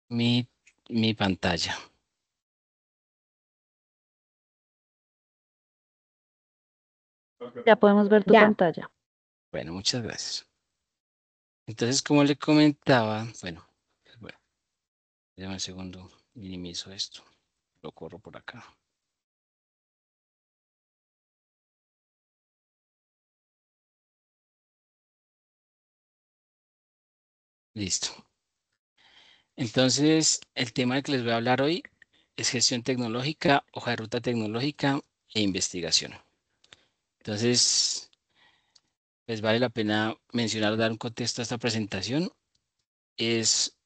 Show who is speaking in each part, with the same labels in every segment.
Speaker 1: mi, mi pantalla.
Speaker 2: Ya podemos ver tu
Speaker 3: Ya.
Speaker 2: pantalla.
Speaker 1: Bueno, muchas gracias. Entonces, como le comentaba, bueno, déjame un segundo, minimizo esto, lo corro por acá. Listo. Entonces, el tema del que les voy a hablar hoy es gestión tecnológica, hoja de ruta tecnológica e investigación. Entonces, pues vale la pena mencionar, dar un contexto a esta presentación. Es,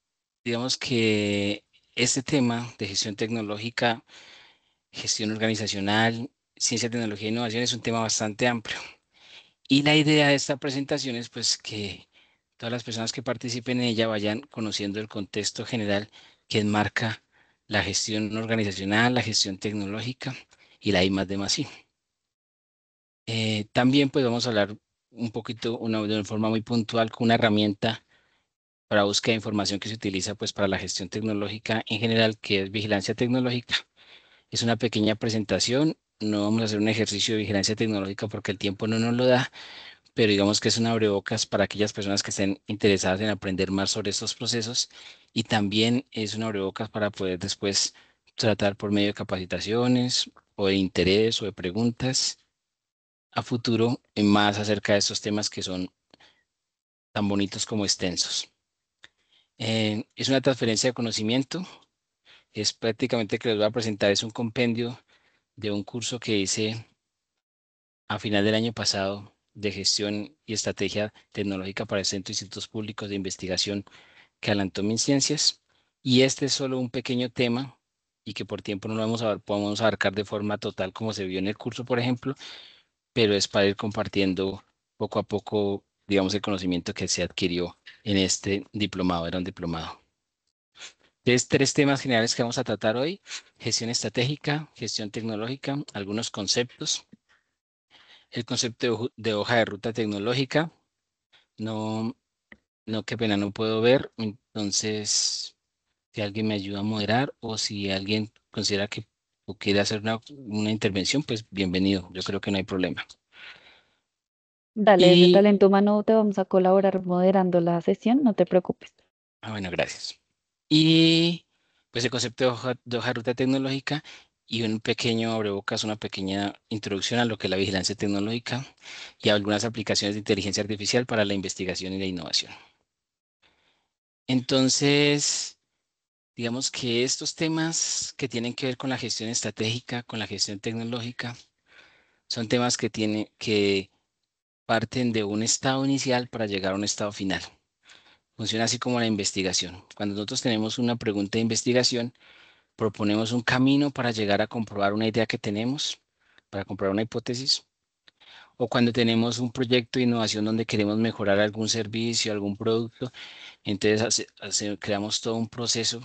Speaker 1: digamos que este tema de gestión tecnológica, gestión organizacional, ciencia, tecnología e innovación es un tema bastante amplio. Y la idea de esta presentación es pues que todas las personas que participen en ella vayan conociendo el contexto general que enmarca la gestión organizacional, la gestión tecnológica y la I+D+I. También pues vamos a hablar un poquito de una forma muy puntual con una herramienta para búsqueda de información que se utiliza pues para la gestión tecnológica en general, que es vigilancia tecnológica. Es una pequeña presentación, no vamos a hacer un ejercicio de vigilancia tecnológica porque el tiempo no nos lo da, pero digamos que es un abrebocas para aquellas personas que estén interesadas en aprender más sobre estos procesos y también es un abrebocas para poder después tratar por medio de capacitaciones o de interés o de preguntas a futuro en más acerca de estos temas que son tan bonitos como extensos. Es una transferencia de conocimiento, es prácticamente que les voy a presentar, es un compendio de un curso que hice a final del año pasado de gestión y estrategia tecnológica para el Centro de Institutos Públicos de Investigación que adelantó Ciencias. Y este es solo un pequeño tema y que por tiempo no lo podemos abarcar de forma total como se vio en el curso, por ejemplo, pero es para ir compartiendo poco a poco, digamos, el conocimiento que se adquirió en este diplomado, era un diplomado. Entonces, tres temas generales que vamos a tratar hoy: gestión estratégica, gestión tecnológica, algunos conceptos, el concepto de hoja de ruta tecnológica. No, no, qué pena, no puedo ver. Entonces, si alguien me ayuda a moderar o si alguien considera que o quiere hacer una intervención, pues bienvenido. Yo creo que no hay problema.
Speaker 2: Dale, desde
Speaker 1: Y,
Speaker 2: Talento Humano te vamos a colaborar moderando la sesión, no te preocupes.
Speaker 1: bueno, gracias. Y pues el concepto de hoja de ruta tecnológica y un pequeño abrebocas, una pequeña introducción a lo que es la vigilancia tecnológica y algunas aplicaciones de inteligencia artificial para la investigación y la innovación. Entonces, digamos que estos temas que tienen que ver con la gestión estratégica, con la gestión tecnológica, son temas que parten de un estado inicial para llegar a un estado final. Funciona así como la investigación. Cuando nosotros tenemos una pregunta de investigación, proponemos un camino para llegar a comprobar una idea que tenemos, para comprobar una hipótesis, o cuando tenemos un proyecto de innovación donde queremos mejorar algún servicio, algún producto, entonces creamos todo un proceso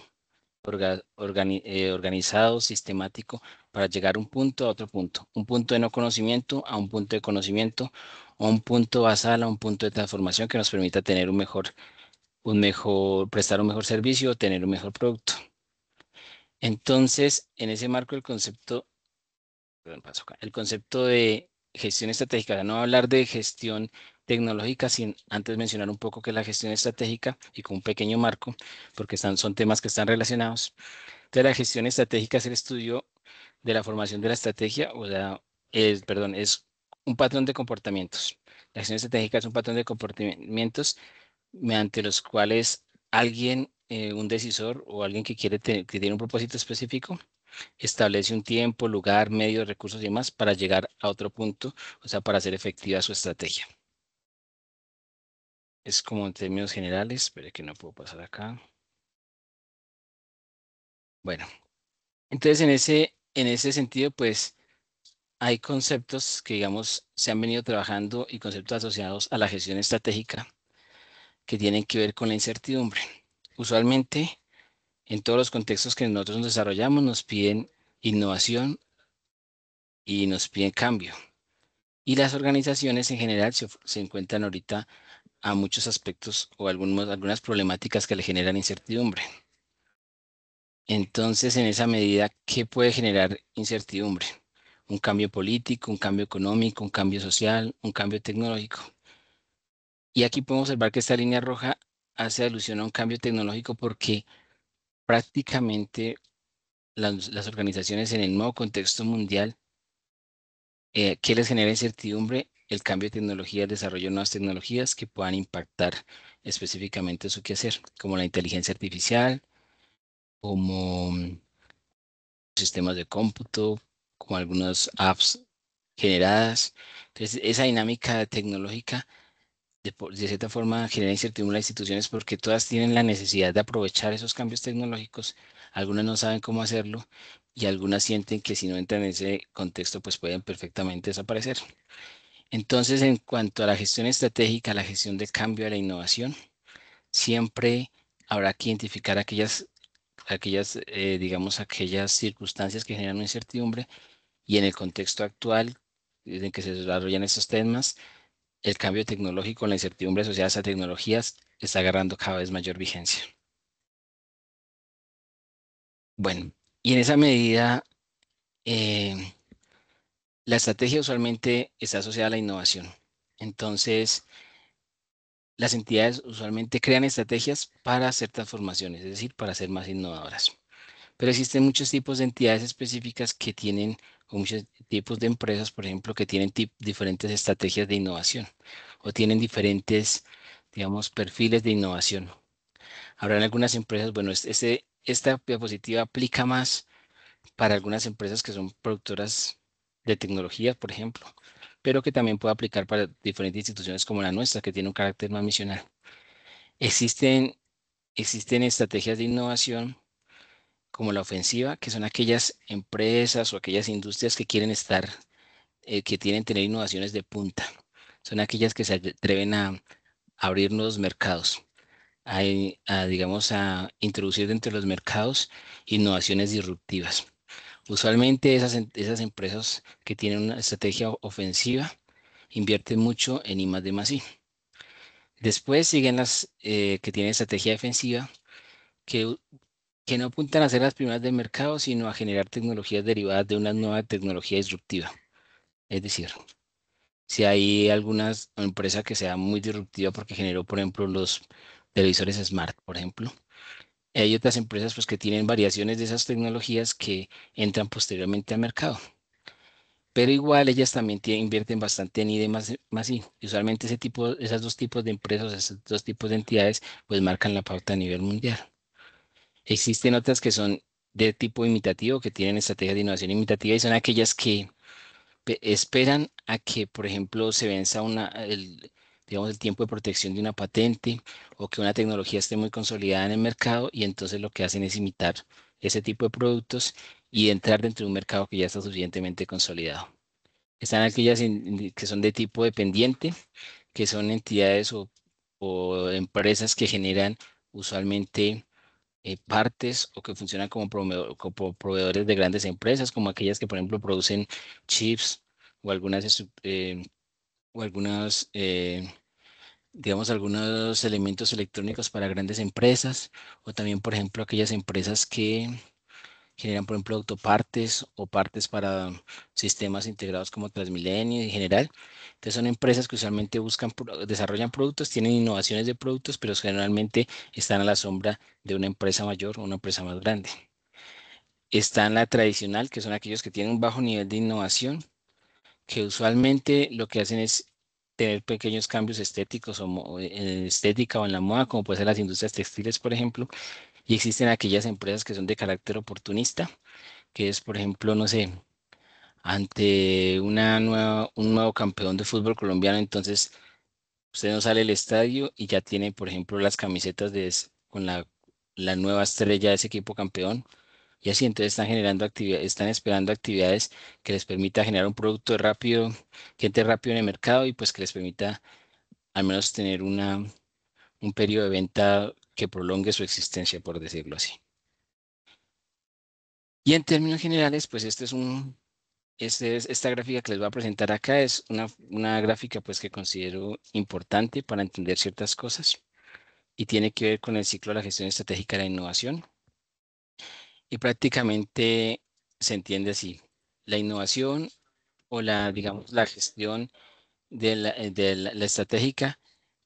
Speaker 1: organizado, sistemático, para llegar a un punto a otro punto, un punto de no conocimiento a un punto de conocimiento, o un punto basal a un punto de transformación que nos permita tener prestar un mejor servicio o tener un mejor producto. Entonces, en ese marco, perdón, paso acá, el concepto de gestión estratégica, o sea, no voy a hablar de gestión tecnológica sin antes mencionar un poco qué es la gestión estratégica y con un pequeño marco, porque son temas que están relacionados. Entonces, la gestión estratégica es el estudio de la formación de la estrategia, o sea, es un patrón de comportamientos. La gestión estratégica es un patrón de comportamientos mediante los cuales alguien, un decisor o alguien que tiene un propósito específico, establece un tiempo, lugar, medios, recursos y demás para llegar a otro punto, o sea, para hacer efectiva su estrategia. Es como en términos generales, espere que no puedo pasar acá. Bueno, entonces en ese sentido, pues hay conceptos que, digamos, se han venido trabajando y conceptos asociados a la gestión estratégica que tienen que ver con la incertidumbre. Usualmente, en todos los contextos que nosotros nos desarrollamos, nos piden innovación y nos piden cambio. Y las organizaciones en general se encuentran ahorita a muchos aspectos o algunas problemáticas que le generan incertidumbre. Entonces, en esa medida, ¿qué puede generar incertidumbre? Un cambio político, un cambio económico, un cambio social, un cambio tecnológico. Y aquí podemos observar que esta línea roja hace alusión a un cambio tecnológico porque prácticamente las organizaciones en el nuevo contexto mundial, ¿qué les genera incertidumbre? El cambio de tecnología, el desarrollo de nuevas tecnologías que puedan impactar específicamente su quehacer, como la inteligencia artificial, como sistemas de cómputo, como algunas apps generadas. Entonces, esa dinámica tecnológica de cierta forma genera incertidumbre en las instituciones porque todas tienen la necesidad de aprovechar esos cambios tecnológicos. Algunas no saben cómo hacerlo y algunas sienten que si no entran en ese contexto, pues pueden perfectamente desaparecer. Entonces, en cuanto a la gestión estratégica, la gestión de cambio, a la innovación, siempre habrá que identificar digamos, aquellas circunstancias que generan una incertidumbre y en el contexto actual en que se desarrollan estos temas, el cambio tecnológico, la incertidumbre asociada a esas tecnologías está agarrando cada vez mayor vigencia. Bueno, y en esa medida, eh, la estrategia usualmente está asociada a la innovación. Entonces, las entidades usualmente crean estrategias para hacer transformaciones, es decir, para ser más innovadoras. Pero existen muchos tipos de entidades específicas que tienen, o muchos tipos de empresas, por ejemplo, que tienen diferentes estrategias de innovación o tienen diferentes, digamos, perfiles de innovación. Habrán algunas empresas, bueno, esta diapositiva aplica más para algunas empresas que son productoras de tecnología, por ejemplo, pero que también puede aplicar para diferentes instituciones como la nuestra, que tiene un carácter más misional. Existen, existen estrategias de innovación como la ofensiva, que son aquellas empresas o aquellas industrias que quieren que tienen tener innovaciones de punta. Son aquellas que se atreven a abrir nuevos mercados, digamos, a introducir dentro de los mercados innovaciones disruptivas. Usualmente esas empresas que tienen una estrategia ofensiva invierten mucho en I+D+I. Después siguen las que tienen estrategia defensiva, que, que no apuntan a ser las primeras del mercado, sino a generar tecnologías derivadas de una nueva tecnología disruptiva. Es decir, si hay alguna empresa que sea muy disruptiva porque generó, por ejemplo, los televisores smart, por ejemplo, hay otras empresas pues, que tienen variaciones de esas tecnologías que entran posteriormente al mercado. Pero igual ellas también invierten bastante en I+D+I. Y usualmente esas dos tipos de empresas, esos dos tipos de entidades, pues marcan la pauta a nivel mundial. Existen otras que son de tipo imitativo, que tienen estrategias de innovación imitativa y son aquellas que esperan a que, por ejemplo, se venza digamos, el tiempo de protección de una patente o que una tecnología esté muy consolidada en el mercado y entonces lo que hacen es imitar ese tipo de productos y entrar dentro de un mercado que ya está suficientemente consolidado. Están aquellas que son de tipo dependiente, que son entidades o empresas que generan usualmente partes o que funcionan como proveedores de grandes empresas, como aquellas que, por ejemplo, producen chips o o algunas, digamos, algunos elementos electrónicos para grandes empresas, o también, por ejemplo, aquellas empresas que generan, por ejemplo, autopartes o partes para sistemas integrados como Transmilenio en general. Entonces son empresas que usualmente desarrollan productos, tienen innovaciones de productos, pero generalmente están a la sombra de una empresa mayor o una empresa más grande. Está en la tradicional, que son aquellos que tienen un bajo nivel de innovación, que usualmente lo que hacen es tener pequeños cambios estéticos en estética o en la moda, como puede ser las industrias textiles, por ejemplo, y existen aquellas empresas que son de carácter oportunista, que es, por ejemplo, no sé, ante un nuevo campeón de fútbol colombiano, entonces usted no sale al estadio y ya tiene, por ejemplo, las camisetas con la nueva estrella de ese equipo campeón. Y así entonces están generando actividades, están esperando actividades que les permita generar un producto rápido, que entre rápido en el mercado y pues que les permita al menos tener un periodo de venta que prolongue su existencia, por decirlo así. Y en términos generales, pues esta gráfica que les voy a presentar acá es una gráfica pues que considero importante para entender ciertas cosas y tiene que ver con el ciclo de la gestión estratégica de la innovación. Y prácticamente se entiende así. La innovación o digamos, la gestión la estratégica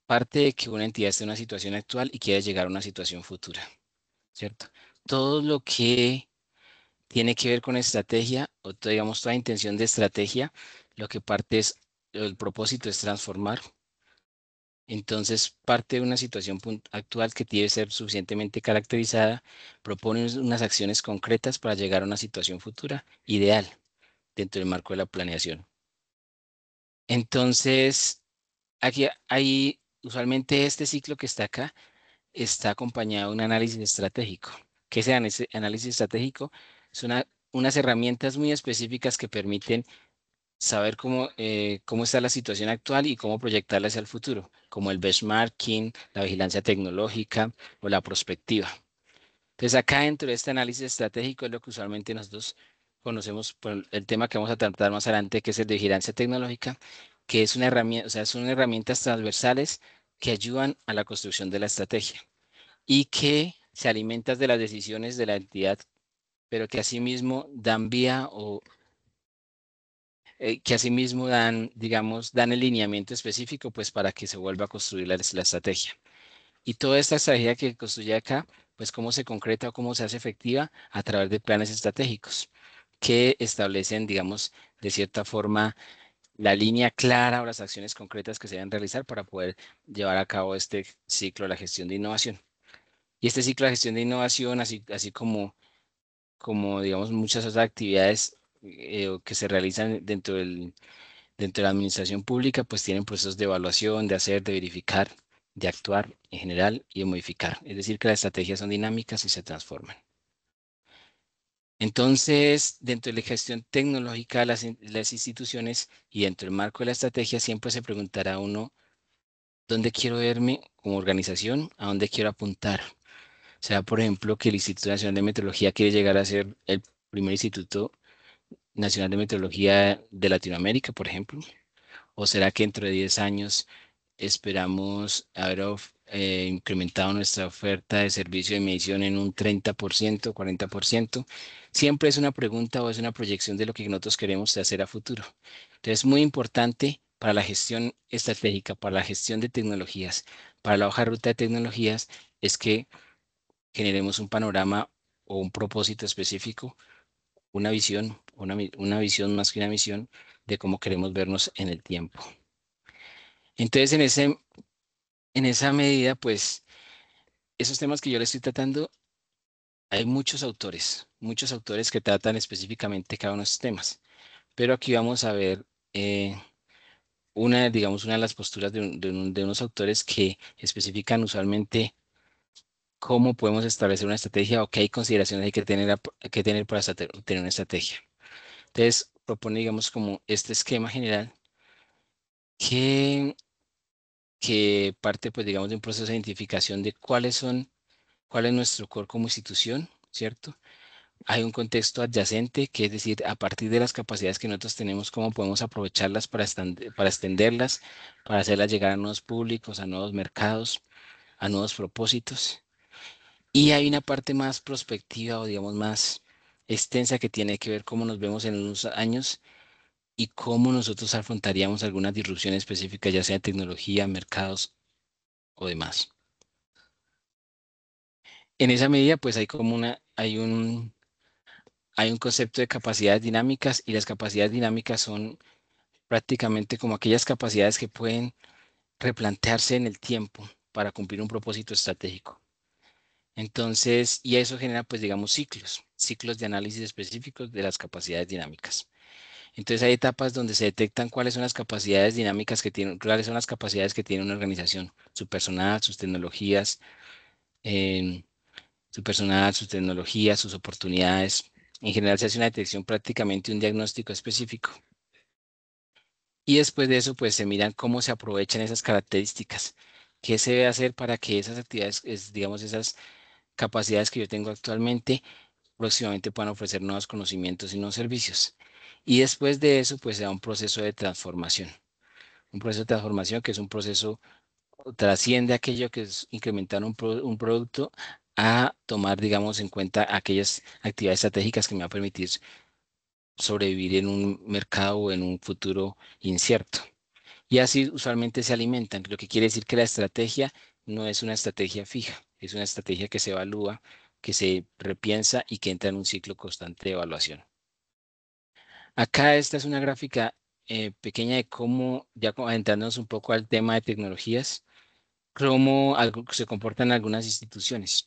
Speaker 1: parte de que una entidad esté en una situación actual y quiere llegar a una situación futura, ¿cierto? Todo lo que tiene que ver con estrategia, digamos, toda intención de estrategia, lo que parte es, el propósito es transformar. Entonces, parte de una situación actual que debe ser suficientemente caracterizada, propone unas acciones concretas para llegar a una situación futura ideal dentro del marco de la planeación. Entonces, aquí hay, usualmente este ciclo que está acá está acompañado de un análisis estratégico. ¿Qué es ese análisis estratégico? Son unas herramientas muy específicas que permiten saber cómo está la situación actual y cómo proyectarla hacia el futuro, como el benchmarking, la vigilancia tecnológica o la prospectiva. Entonces, acá dentro de este análisis estratégico es lo que usualmente nosotros conocemos por el tema que vamos a tratar más adelante, que es el de vigilancia tecnológica, que es una herramienta, o sea, son herramientas transversales que ayudan a la construcción de la estrategia y que se alimentan de las decisiones de la entidad, pero que asimismo dan vía o que asimismo dan, digamos, dan el lineamiento específico, pues para que se vuelva a construir la estrategia. Y toda esta estrategia que construye acá, pues cómo se concreta o cómo se hace efectiva a través de planes estratégicos que establecen, digamos, de cierta forma la línea clara o las acciones concretas que se deben realizar para poder llevar a cabo este ciclo de la gestión de innovación. Y este ciclo de gestión de innovación, así como digamos, muchas otras actividades que se realizan dentro de la administración pública, pues tienen procesos de evaluación, de hacer, de verificar, de actuar en general y de modificar. Es decir, que las estrategias son dinámicas y se transforman. Entonces, dentro de la gestión tecnológica de las instituciones y dentro del marco de la estrategia, siempre se preguntará uno, ¿dónde quiero verme como organización? ¿A dónde quiero apuntar? O sea, por ejemplo, que el Instituto Nacional de Meteorología quiere llegar a ser el primer Instituto Nacional de Meteorología de Latinoamérica, por ejemplo. ¿O será que dentro de 10 años esperamos haber incrementado nuestra oferta de servicio de medición en un 30%, 40%? Siempre es una pregunta o es una proyección de lo que nosotros queremos hacer a futuro. Entonces, es muy importante para la gestión estratégica, para la gestión de tecnologías, para la hoja de ruta de tecnologías, es que generemos un panorama o un propósito específico, una visión, una visión más que una misión de cómo queremos vernos en el tiempo. Entonces, en esa medida, pues, esos temas que yo le estoy tratando, hay muchos autores que tratan específicamente cada uno de estos temas. Pero aquí vamos a ver digamos, una de las posturas de unos autores que especifican usualmente cómo podemos establecer una estrategia o qué consideraciones hay que tener para tener una estrategia. Entonces, propone, digamos, como este esquema general que, que parte, pues, digamos, de un proceso de identificación de cuál es nuestro core como institución, ¿cierto? Hay un contexto adyacente, que es decir, a partir de las capacidades que nosotros tenemos, cómo podemos aprovecharlas para extenderlas, para hacerlas llegar a nuevos públicos, a nuevos mercados, a nuevos propósitos. Y hay una parte más prospectiva o digamos más extensa que tiene que ver cómo nos vemos en unos años y cómo nosotros afrontaríamos alguna disrupción específica, ya sea tecnología, mercados o demás. En esa medida, pues hay un concepto de capacidades dinámicas y las capacidades dinámicas son prácticamente como aquellas capacidades que pueden replantearse en el tiempo para cumplir un propósito estratégico. Entonces, y eso genera, pues, digamos, ciclos de análisis específicos de las capacidades dinámicas. Entonces, hay etapas donde se detectan cuáles son las capacidades dinámicas cuáles son las capacidades que tiene una organización, su personal, sus tecnologías, em, sus tecnologías, sus oportunidades. En general, se hace una detección prácticamente un diagnóstico específico. Y después de eso, pues se miran cómo se aprovechan esas características. ¿Qué se debe hacer para que esas actividades, digamos, esas capacidades que yo tengo actualmente, próximamente puedan ofrecer nuevos conocimientos y nuevos servicios? Y después de eso, pues se da un proceso de transformación. Un proceso de transformación que es un proceso, trasciende aquello que es incrementar un producto a tomar, digamos, en cuenta aquellas actividades estratégicas que me va a permitir sobrevivir en un mercado o en un futuro incierto. Y así usualmente se alimentan, lo que quiere decir que la estrategia no es una estrategia fija, es una estrategia que se evalúa, que se repiensa y que entra en un ciclo constante de evaluación. Acá esta es una gráfica pequeña de cómo, ya adentrándonos un poco al tema de tecnologías, cómo se comportan algunas instituciones.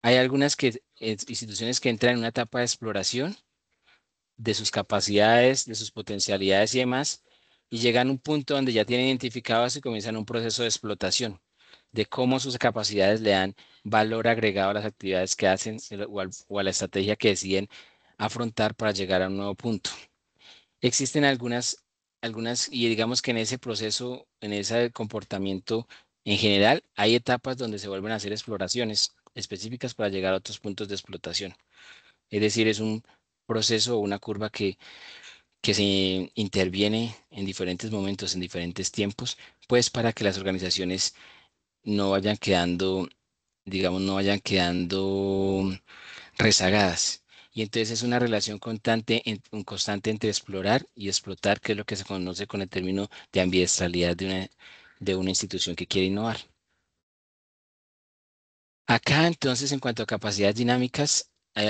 Speaker 1: Hay algunas instituciones que entran en una etapa de exploración de sus capacidades, de sus potencialidades y demás, y llegan a un punto donde ya tienen identificados y comienzan un proceso de explotación, de cómo sus capacidades le dan valor agregado a las actividades que hacen o a la estrategia que deciden afrontar para llegar a un nuevo punto. Existen algunas, y digamos que en ese proceso, en ese comportamiento en general, hay etapas donde se vuelven a hacer exploraciones específicas para llegar a otros puntos de explotación. Es decir, es un proceso o una curva que se interviene en diferentes momentos, en diferentes tiempos, pues para que las organizaciones no vayan quedando, digamos, no vayan quedando rezagadas. Y entonces es una relación constante, un constante entre explorar y explotar, que es lo que se conoce con el término de ambientalidad de una institución que quiere innovar. Acá entonces, en cuanto a capacidades dinámicas, hay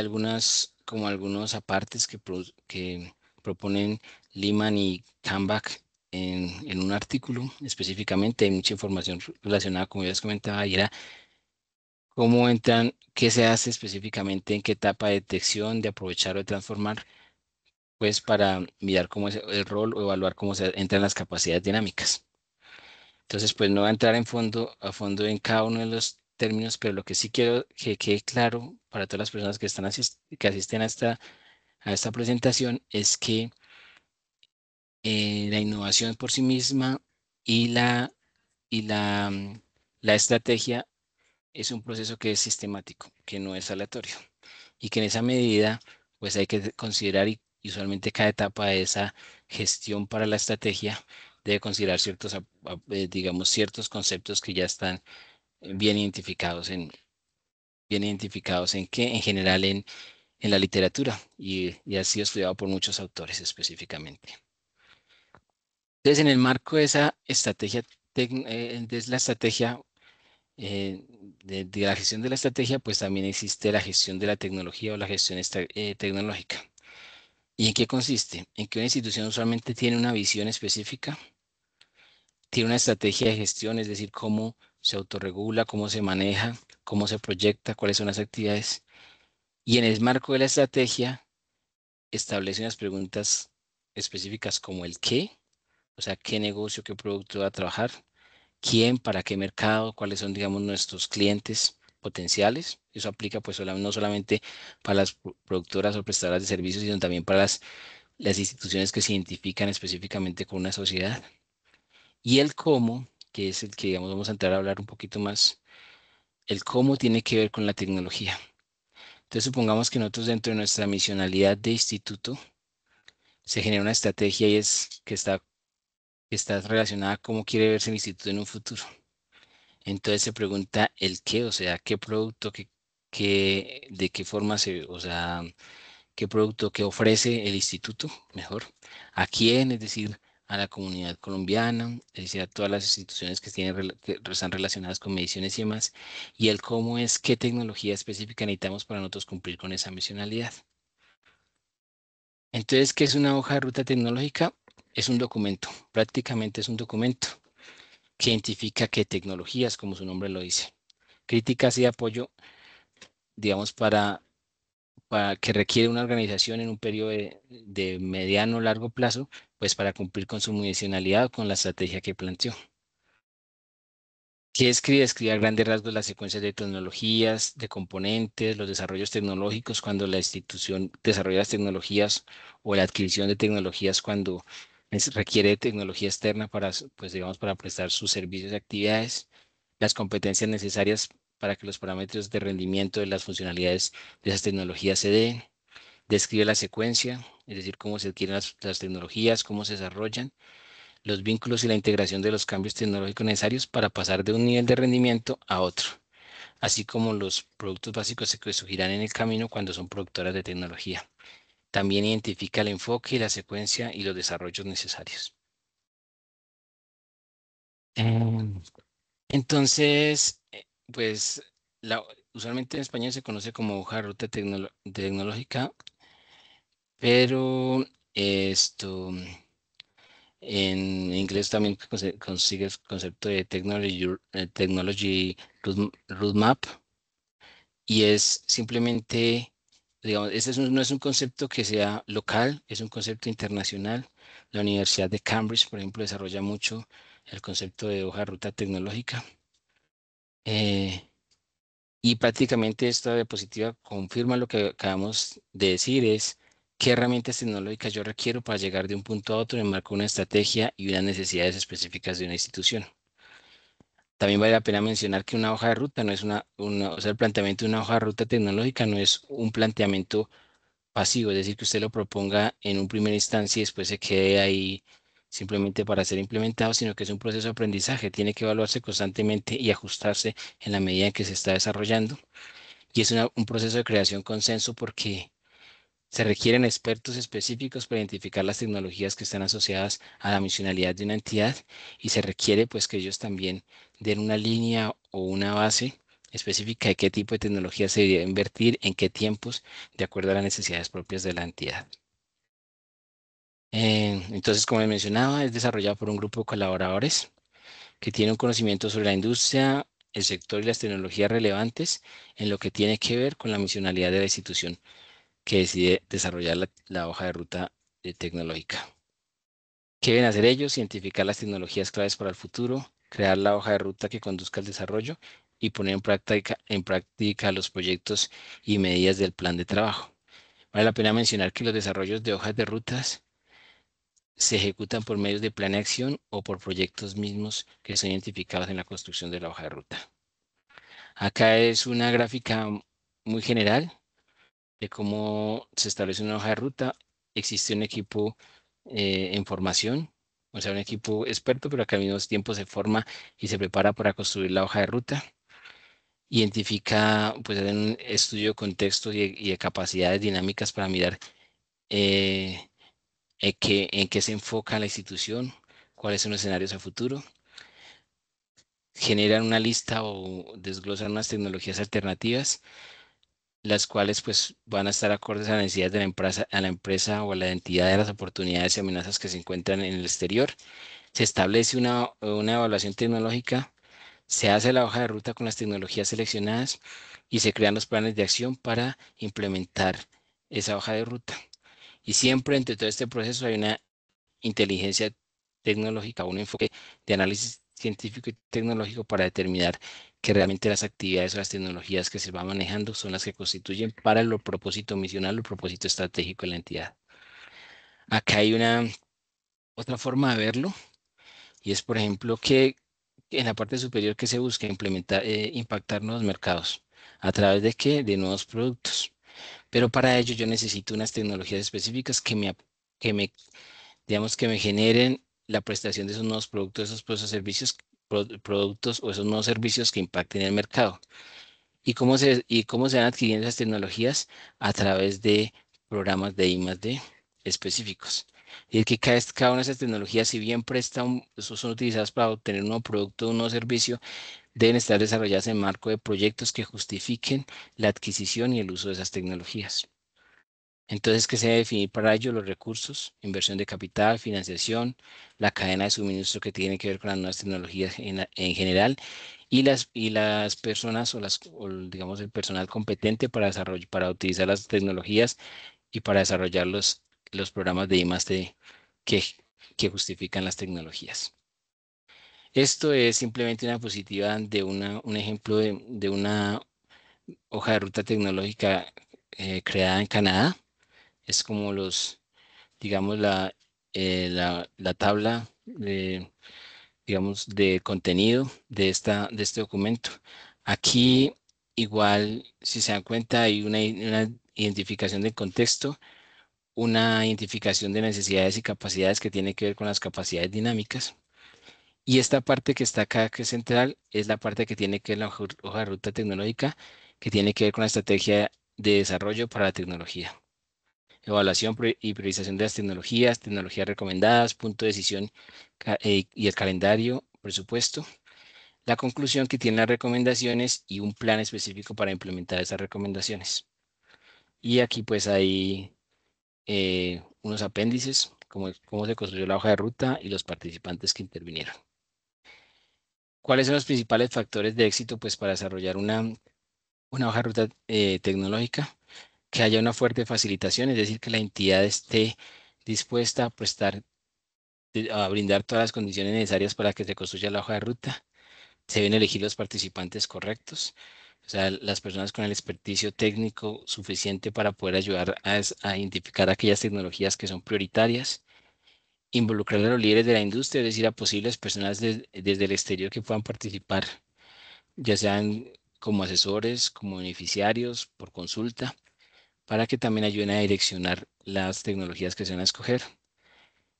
Speaker 1: como algunos apartes que proponen Liman y Cambach en un artículo específicamente. Hay mucha información relacionada, como ya les comentaba, y era cómo entran, qué se hace específicamente, en qué etapa de detección, de aprovechar o de transformar, pues para mirar cómo es el rol o evaluar cómo se entran las capacidades dinámicas. Entonces, pues no voy a entrar a fondo en cada uno de los términos, pero lo que sí quiero que quede claro para todas las personas que que asisten a esta presentación es que la innovación por sí misma y la estrategia es un proceso que es sistemático, que no es aleatorio, y que en esa medida, pues hay que considerar, y usualmente cada etapa de esa gestión para la estrategia debe considerar digamos, ciertos conceptos que ya están bien identificados en general en la literatura, y ha sido estudiado por muchos autores específicamente. Entonces, en el marco de esa estrategia, de la estrategia, eh, de la gestión de la estrategia, pues también existe la gestión de la tecnología o la gestión tecnológica. ¿Y en qué consiste? En que una institución usualmente tiene una visión específica, tiene una estrategia de gestión, es decir, cómo se autorregula, cómo se maneja, cómo se proyecta, cuáles son las actividades. Y en el marco de la estrategia establece unas preguntas específicas como el qué, o sea, qué negocio, qué producto va a trabajar, quién, para qué mercado, cuáles son, digamos, nuestros clientes potenciales. Eso aplica pues no solamente para las productoras o prestadoras de servicios, sino también para las instituciones que se identifican específicamente con una sociedad. Y el cómo, que es el que, digamos, vamos a entrar a hablar un poquito más, el cómo tiene que ver con la tecnología. Entonces, supongamos que nosotros, dentro de nuestra misionalidad de instituto, se genera una estrategia, y es que está relacionada a cómo quiere verse el instituto en un futuro. Entonces se pregunta el qué, o sea, qué producto, de qué forma o sea, qué producto que ofrece el instituto, mejor, a quién, es decir, a la comunidad colombiana, es decir, a todas las instituciones que están relacionadas con mediciones y demás, y el cómo es, qué tecnología específica necesitamos para nosotros cumplir con esa misionalidad. Entonces, ¿qué es una hoja de ruta tecnológica? Es un documento, prácticamente es un documento que identifica qué tecnologías, como su nombre lo dice, críticas y apoyo, digamos, para que requiere una organización en un periodo de mediano o largo plazo, pues para cumplir con su misionalidad o con la estrategia que planteó. ¿Qué escribe? Escribe a grandes rasgos las secuencias de tecnologías, de componentes, los desarrollos tecnológicos cuando la institución desarrolla las tecnologías, o la adquisición de tecnologías cuando requiere de tecnología externa pues digamos, para prestar sus servicios y actividades, las competencias necesarias para que los parámetros de rendimiento de las funcionalidades de esas tecnologías se den. Describe la secuencia, es decir, cómo se adquieren las tecnologías, cómo se desarrollan, los vínculos y la integración de los cambios tecnológicos necesarios para pasar de un nivel de rendimiento a otro. así como los productos básicos que surgirán en el camino cuando son productoras de tecnología. También identifica el enfoque, la secuencia y los desarrollos necesarios. Em, Entonces, pues usualmente en español se conoce como hoja de ruta tecnológica, pero esto en inglés también consigue el concepto de technology roadmap, y es simplemente, digamos, no es un concepto que sea local, es un concepto internacional. La Universidad de Cambridge, por ejemplo, desarrolla mucho el concepto de hoja de ruta tecnológica. Eh, Y prácticamente esta diapositiva confirma lo que acabamos de decir, es qué herramientas tecnológicas yo requiero para llegar de un punto a otro en el marco de una estrategia y unas necesidades específicas de una institución. También vale la pena mencionar que una hoja de ruta no es o sea, el planteamiento de una hoja de ruta tecnológica no es un planteamiento pasivo, es decir, que usted lo proponga en un primer instancia y después se quede ahí simplemente para ser implementado, sino que es un proceso de aprendizaje, tiene que evaluarse constantemente y ajustarse en la medida en que se está desarrollando. Y es un proceso de creación consenso porque se requieren expertos específicos para identificar las tecnologías que están asociadas a la misionalidad de una entidad, y se requiere pues que ellos también den una línea o una base específica de qué tipo de tecnología se debe invertir, en qué tiempos, de acuerdo a las necesidades propias de la entidad. Entonces, como les mencionaba, es desarrollado por un grupo de colaboradores que tiene un conocimiento sobre la industria, el sector y las tecnologías relevantes en lo que tiene que ver con la misionalidad de la institución que decide desarrollar la hoja de ruta tecnológica. ¿Qué deben hacer ellos? Identificar las tecnologías claves para el futuro, crear la hoja de ruta que conduzca al desarrollo y poner en práctica los proyectos y medidas del plan de trabajo. Vale la pena mencionar que los desarrollos de hojas de rutas se ejecutan por medios de plan de acción o por proyectos mismos que son identificados en la construcción de la hoja de ruta. Acá es una gráfica muy general de cómo se establece una hoja de ruta. Existe un equipo en formación, o sea, un equipo experto, pero que al mismo tiempo se forma y se prepara para construir la hoja de ruta. Identifica, pues, en un estudio de contexto y de capacidades dinámicas para mirar eh, en qué se enfoca la institución, cuáles son los escenarios a futuro. Generan una lista o desglosan unas tecnologías alternativas, las cuales pues van a estar acordes a las necesidades de la empresa o a la entidad, de las oportunidades y amenazas que se encuentran en el exterior. Se establece una evaluación tecnológica, se hace la hoja de ruta con las tecnologías seleccionadas y se crean los planes de acción para implementar esa hoja de ruta. Y siempre entre todo este proceso hay una inteligencia tecnológica, un enfoque de análisis científico y tecnológico para determinar que realmente las actividades o las tecnologías que se van manejando son las que constituyen para el propósito misional o el propósito estratégico de la entidad. Acá hay una otra forma de verlo, y es, por ejemplo, que en la parte superior que se busca impactar nuevos mercados. ¿A través de qué? De nuevos productos. Pero para ello yo necesito unas tecnologías específicas que me digamos, que me generen la prestación de esos nuevos productos, esos servicios, productos o esos nuevos servicios que impacten el mercado. Y cómo se van adquiriendo esas tecnologías? A través de programas de I+D específicos. Y es que cada una de esas tecnologías, si bien son utilizadas para obtener un nuevo producto o un nuevo servicio, deben estar desarrolladas en marco de proyectos que justifiquen la adquisición y el uso de esas tecnologías. Entonces, ¿qué se debe definir para ello? Los recursos, inversión de capital, financiación, la cadena de suministro que tiene que ver con las nuevas tecnologías en general, y las personas digamos el personal competente para utilizar las tecnologías y para desarrollar los programas de I+D que, que justifican las tecnologías. Esto es simplemente una positiva de un ejemplo de una hoja de ruta tecnológica creada en Canadá. Es como digamos, la tabla digamos, de contenido de este documento. Aquí, igual, si se dan cuenta, hay una identificación del contexto, una identificación de necesidades y capacidades que tiene que ver con las capacidades dinámicas, Y esta parte que está acá, que es central, es la parte que tiene que ver la hoja de ruta tecnológica, que tiene que ver con la estrategia de desarrollo para la tecnología. Evaluación y priorización de las tecnologías, tecnologías recomendadas, punto de decisión y el calendario, presupuesto. La conclusión que tiene las recomendaciones y un plan específico para implementar esas recomendaciones. Y aquí pues hay unos apéndices, como cómo se construyó la hoja de ruta y los participantes que intervinieron. ¿Cuáles son los principales factores de éxito pues para desarrollar una hoja de ruta tecnológica? Que haya una fuerte facilitación, es decir, que la entidad esté dispuesta a prestar, a brindar todas las condiciones necesarias para que se construya la hoja de ruta. Se deben elegir los participantes correctos, o sea, las personas con el experticio técnico suficiente para poder ayudar a identificar aquellas tecnologías que son prioritarias. Involucrar a los líderes de la industria, es decir, a posibles personas desde el exterior que puedan participar, ya sean como asesores, como beneficiarios, por consulta, para que también ayuden a direccionar las tecnologías que se van a escoger.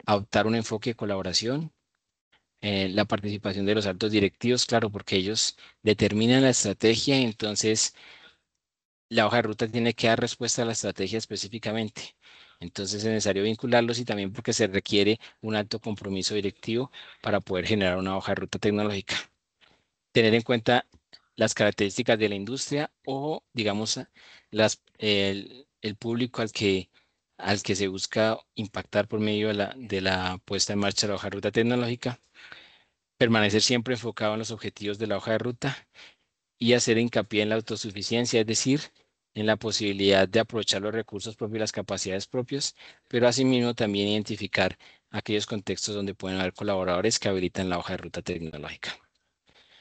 Speaker 1: Adoptar un enfoque de colaboración, la participación de los altos directivos, claro, porque ellos determinan la estrategia y entonces la hoja de ruta tiene que dar respuesta a la estrategia específicamente. Entonces es necesario vincularlos y también porque se requiere un alto compromiso directivo para poder generar una hoja de ruta tecnológica. Tener en cuenta las características de la industria o, digamos, el público al que se busca impactar por medio de la puesta en marcha de la hoja de ruta tecnológica. Permanecer siempre enfocado en los objetivos de la hoja de ruta y hacer hincapié en la autosuficiencia, es decir, en la posibilidad de aprovechar los recursos propios y las capacidades propias, pero asimismo también identificar aquellos contextos donde pueden haber colaboradores que habilitan la hoja de ruta tecnológica.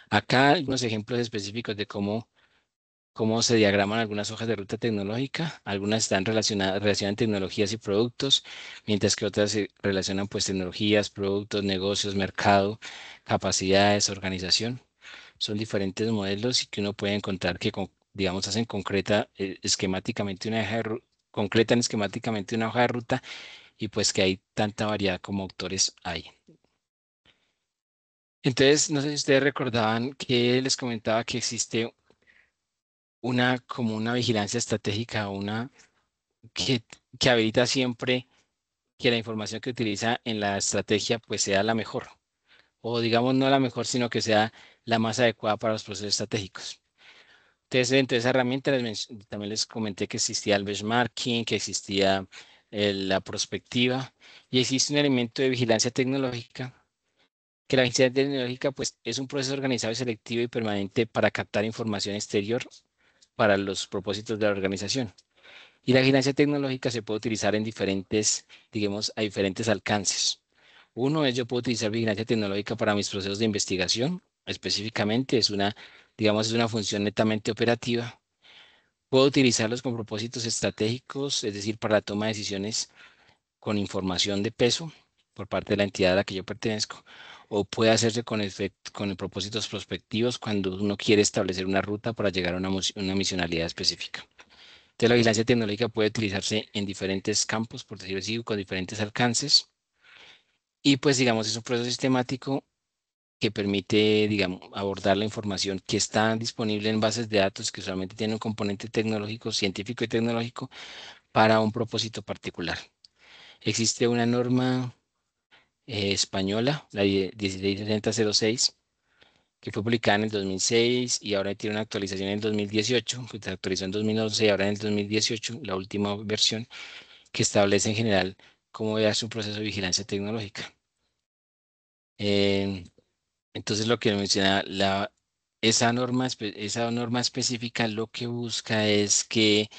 Speaker 1: Acá algunos ejemplos específicos de cómo se diagraman algunas hojas de ruta tecnológica. Algunas están relacionan tecnologías y productos, mientras que otras se relacionan pues tecnologías, productos, negocios, mercado, capacidades, organización. Son diferentes modelos y que uno puede encontrar que, digamos, hacen esquemáticamente concretan esquemáticamente una hoja de ruta y pues que hay tanta variedad como autores hay. Entonces, no sé si ustedes recordaban que les comentaba que existe como una vigilancia estratégica, que, que habilita siempre que la información que utiliza en la estrategia pues sea la mejor, o digamos no la mejor, sino que sea la más adecuada para los procesos estratégicos. Entonces, dentro de esa herramienta también les comenté que existía el benchmarking, que existía la prospectiva y existe un elemento de vigilancia tecnológica, que la vigilancia tecnológica pues es un proceso organizado y selectivo y permanente para captar información exterior para los propósitos de la organización. Y la vigilancia tecnológica se puede utilizar en digamos, a diferentes alcances. Uno es yo puedo utilizar vigilancia tecnológica para mis procesos de investigación. Específicamente digamos, es una función netamente operativa. Puedo utilizarlos con propósitos estratégicos, es decir, para la toma de decisiones con información de peso por parte de la entidad a la que yo pertenezco. O puede hacerse con propósitos prospectivos cuando uno quiere establecer una ruta para llegar a una misionalidad específica. Entonces, la vigilancia tecnológica puede utilizarse en diferentes campos, por decirlo así, con diferentes alcances. Y pues, digamos, es un proceso sistemático que permite, digamos, abordar la información que está disponible en bases de datos que usualmente tienen un componente tecnológico, científico y tecnológico para un propósito particular. Existe una norma española, la 166006, que fue publicada en el 2006 y ahora tiene una actualización en el 2018, que se actualizó en 2011 y ahora en el 2018, la última versión que establece en general cómo debe ser un proceso de vigilancia tecnológica. Eh, entonces, lo que menciona esa norma específica lo que busca es que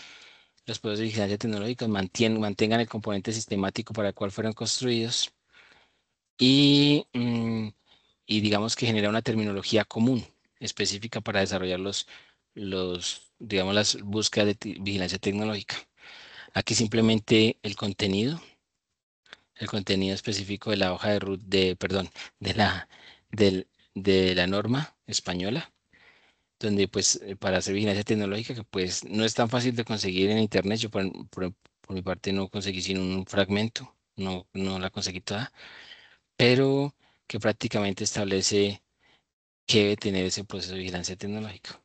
Speaker 1: los procesos de vigilancia tecnológica mantengan el componente sistemático para el cual fueron construidos y, y digamos que genera una terminología común específica para desarrollar digamos, las búsquedas de vigilancia tecnológica. Aquí simplemente el contenido específico de la hoja perdón, de de la norma española, donde pues para hacer vigilancia tecnológica, que pues no es tan fácil de conseguir en internet, yo por mi parte no conseguí sino un fragmento, no la conseguí toda, pero que prácticamente establece qué debe tener ese proceso de vigilancia tecnológica.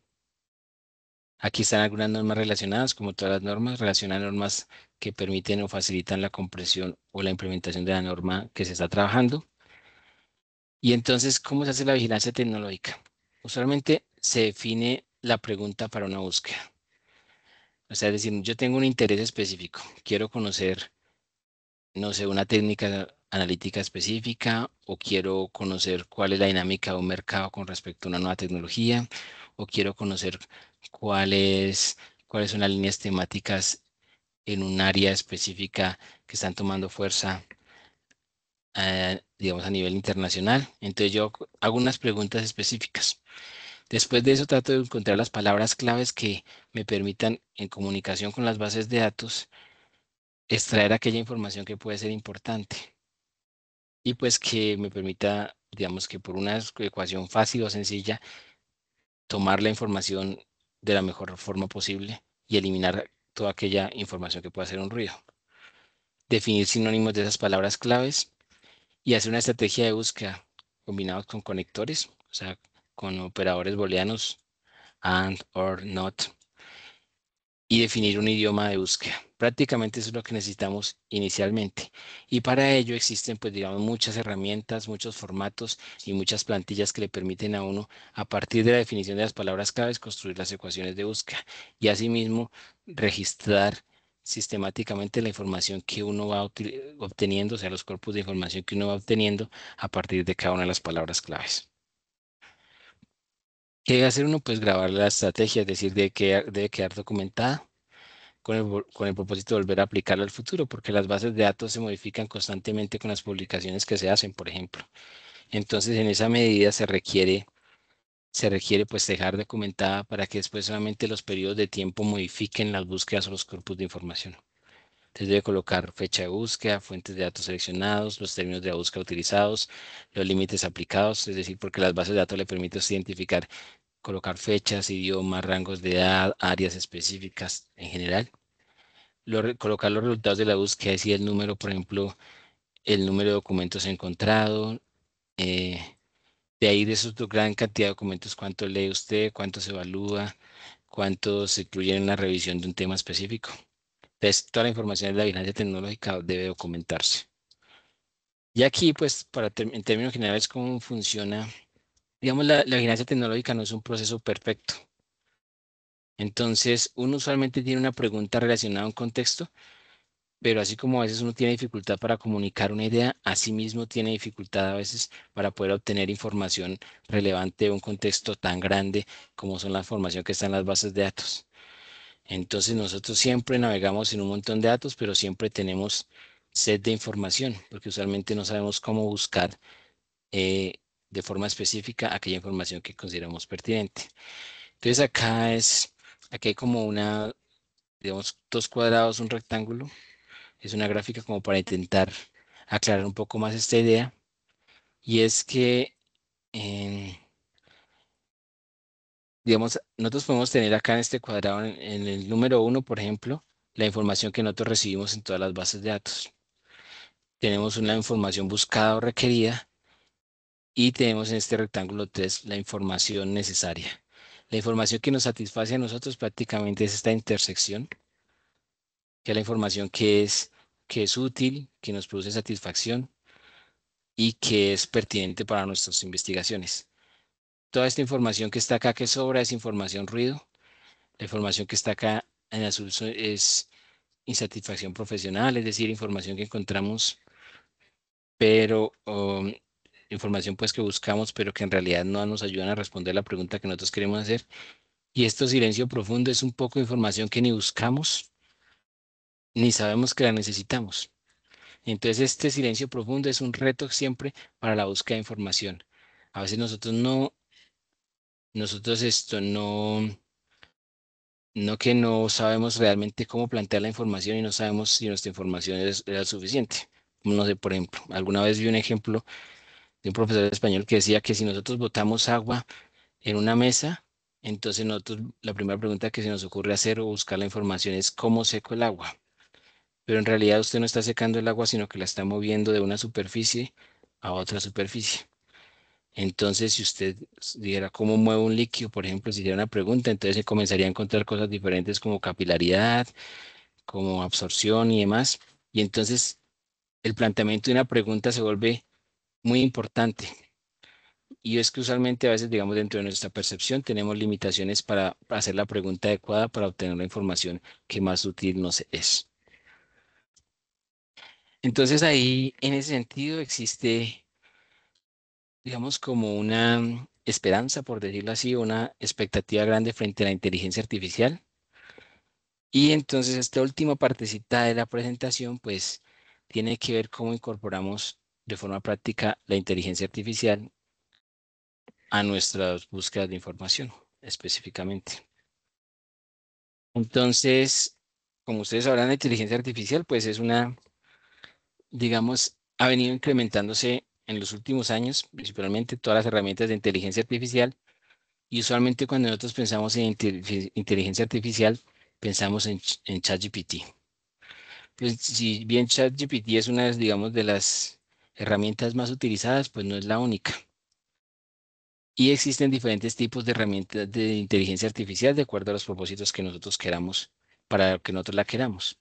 Speaker 1: Aquí están algunas normas relacionadas, como todas las normas, relacionan normas que permiten o facilitan la comprensión o la implementación de la norma que se está trabajando. Y entonces, ¿cómo se hace la vigilancia tecnológica? Usualmente se define la pregunta para una búsqueda. O sea, es decir, yo tengo un interés específico, quiero conocer, no sé, una técnica analítica específica o quiero conocer cuál es la dinámica de un mercado con respecto a una nueva tecnología o quiero conocer cuáles, cuáles son las líneas temáticas en un área específica que están tomando fuerza, digamos, a nivel internacional. Entonces yo hago unas preguntas específicas. Después de eso trato de encontrar las palabras claves que me permitan, en comunicación con las bases de datos, extraer aquella información que puede ser importante y pues que me permita, digamos que por una ecuación fácil o sencilla, tomar la información de la mejor forma posible y eliminar toda aquella información que pueda hacer un ruido. Definir sinónimos de esas palabras claves y hacer una estrategia de búsqueda combinados con conectores, o sea, con operadores booleanos, and, or, not, y definir un idioma de búsqueda. Prácticamente eso es lo que necesitamos inicialmente. Y para ello existen, pues digamos, muchas herramientas, muchos formatos y muchas plantillas que le permiten a uno, a partir de la definición de las palabras claves, construir las ecuaciones de búsqueda y asimismo registrar sistemáticamente la información que uno va obteniendo, o sea, los corpus de información que uno va obteniendo a partir de cada una de las palabras claves. ¿Qué debe hacer uno? Pues grabar la estrategia, es decir, debe quedar documentada con el propósito de volver a aplicarla al futuro, porque las bases de datos se modifican constantemente con las publicaciones que se hacen, por ejemplo. Entonces, en esa medida se requiere pues dejar documentada para que después solamente los periodos de tiempo modifiquen las búsquedas o los corpus de información. Entonces debe colocar fecha de búsqueda, fuentes de datos seleccionados, los términos de la búsqueda utilizados, los límites aplicados, es decir, porque las bases de datos le permiten a usted identificar, colocar fechas, idiomas, rangos de edad, áreas específicas en general. Colocar los resultados de la búsqueda, es decir, el número, por ejemplo, el número de documentos encontrado, eh, de ahí de su gran cantidad de documentos, cuánto lee usted, cuánto se evalúa, cuántos se incluyen en la revisión de un tema específico. Entonces, toda la información de la vigilancia tecnológica debe documentarse. Y aquí, pues, en términos generales, cómo funciona, digamos, la vigilancia tecnológica no es un proceso perfecto. Entonces, uno usualmente tiene una pregunta relacionada a un contexto, pero así como a veces uno tiene dificultad para comunicar una idea, asimismo tiene dificultad a veces para poder obtener información relevante de un contexto tan grande como son la información que está en las bases de datos. Entonces nosotros siempre navegamos en un montón de datos, pero siempre tenemos sed de información, porque usualmente no sabemos cómo buscar eh, de forma específica aquella información que consideramos pertinente. Entonces aquí hay como digamos, dos cuadrados, un rectángulo. Es una gráfica como para intentar aclarar un poco más esta idea. Y es que, em, digamos, nosotros podemos tener acá en este cuadrado, en el número uno, por ejemplo, la información que nosotros recibimos en todas las bases de datos. Tenemos una información buscada o requerida y tenemos en este rectángulo 3 la información necesaria. La información que nos satisface a nosotros prácticamente es esta intersección, que es la información que es útil, que nos produce satisfacción y que es pertinente para nuestras investigaciones. Toda esta información que está acá que sobra es información ruido. La información que está acá en azul es insatisfacción profesional, es decir, información que encontramos, pero información pues que buscamos, pero que en realidad no nos ayudan a responder la pregunta que nosotros queremos hacer. Y esto silencio profundo es un poco de información que ni buscamos ni sabemos que la necesitamos. Entonces este silencio profundo es un reto siempre para la búsqueda de información. A veces nosotros esto no que no sabemos realmente cómo plantear la información y no sabemos si nuestra información era suficiente. No sé, por ejemplo, alguna vez vi un ejemplo de un profesor de español que decía que si nosotros botamos agua en una mesa, entonces nosotros la primera pregunta que se nos ocurre hacer o buscar la información es cómo seco el agua. Pero en realidad usted no está secando el agua, sino que la está moviendo de una superficie a otra superficie. Entonces, si usted dijera cómo mueve un líquido, por ejemplo, si hiciera una pregunta, entonces se comenzaría a encontrar cosas diferentes como capilaridad, como absorción y demás. Y entonces el planteamiento de una pregunta se vuelve muy importante. Y es que usualmente a veces, digamos, dentro de nuestra percepción tenemos limitaciones para hacer la pregunta adecuada para obtener la información que más útil nos es. Entonces ahí, en ese sentido, existe, digamos, como una esperanza, por decirlo así, una expectativa grande frente a la inteligencia artificial. Y entonces esta última partecita de la presentación, pues, tiene que ver cómo incorporamos de forma práctica la inteligencia artificial a nuestras búsquedas de información, específicamente. Entonces, como ustedes sabrán, la inteligencia artificial, pues, es una, digamos, ha venido incrementándose en los últimos años, principalmente todas las herramientas de inteligencia artificial. Y usualmente cuando nosotros pensamos en inteligencia artificial, pensamos en ChatGPT. Pues si bien ChatGPT es una, digamos, de las herramientas más utilizadas, pues no es la única. Y existen diferentes tipos de herramientas de inteligencia artificial de acuerdo a los propósitos que nosotros queramos, para que nosotros la queramos.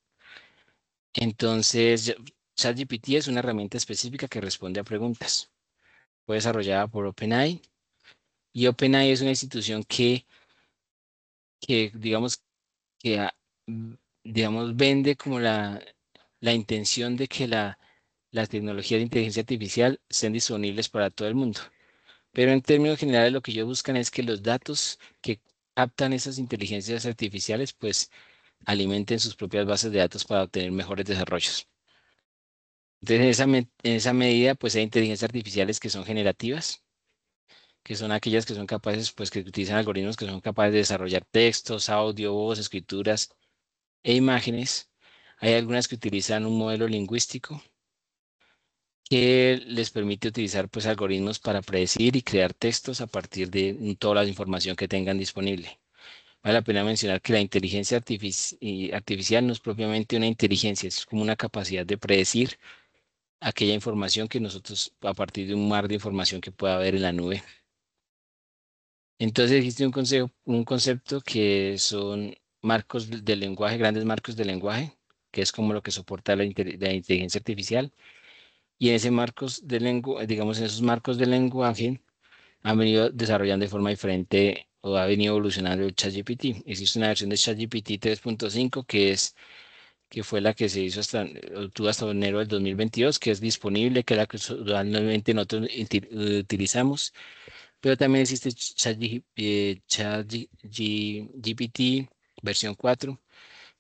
Speaker 1: Entonces, ChatGPT es una herramienta específica que responde a preguntas. Fue desarrollada por OpenAI y OpenAI es una institución que digamos, que digamos, vende como la intención de que las tecnologías de inteligencia artificial estén disponibles para todo el mundo. Pero en términos generales, lo que ellos buscan es que los datos que captan esas inteligencias artificiales, pues alimenten sus propias bases de datos para obtener mejores desarrollos. Entonces, en esa medida, pues hay inteligencias artificiales que son generativas, que son aquellas que son capaces, pues que utilizan algoritmos que son capaces de desarrollar textos, audio, voz, escrituras e imágenes. Hay algunas que utilizan un modelo lingüístico que les permite utilizar pues algoritmos para predecir y crear textos a partir de toda la información que tengan disponible. Vale la pena mencionar que la inteligencia artificial no es propiamente una inteligencia, es como una capacidad de predecir aquella información que nosotros, a partir de un mar de información que pueda haber en la nube. Entonces existe un concepto que son marcos del lenguaje, grandes marcos del lenguaje, que es como lo que soporta la inteligencia artificial. Y en ese marcos de lengua, digamos, en esos marcos de lenguaje han venido desarrollando de forma diferente o ha venido evolucionando el ChatGPT. Existe una versión de ChatGPT 3.5 que fue la que se hizo obtuvo hasta enero del 2022, que es disponible, que es la que usualmente nosotros utilizamos. Pero también existe ChatGPT versión 4,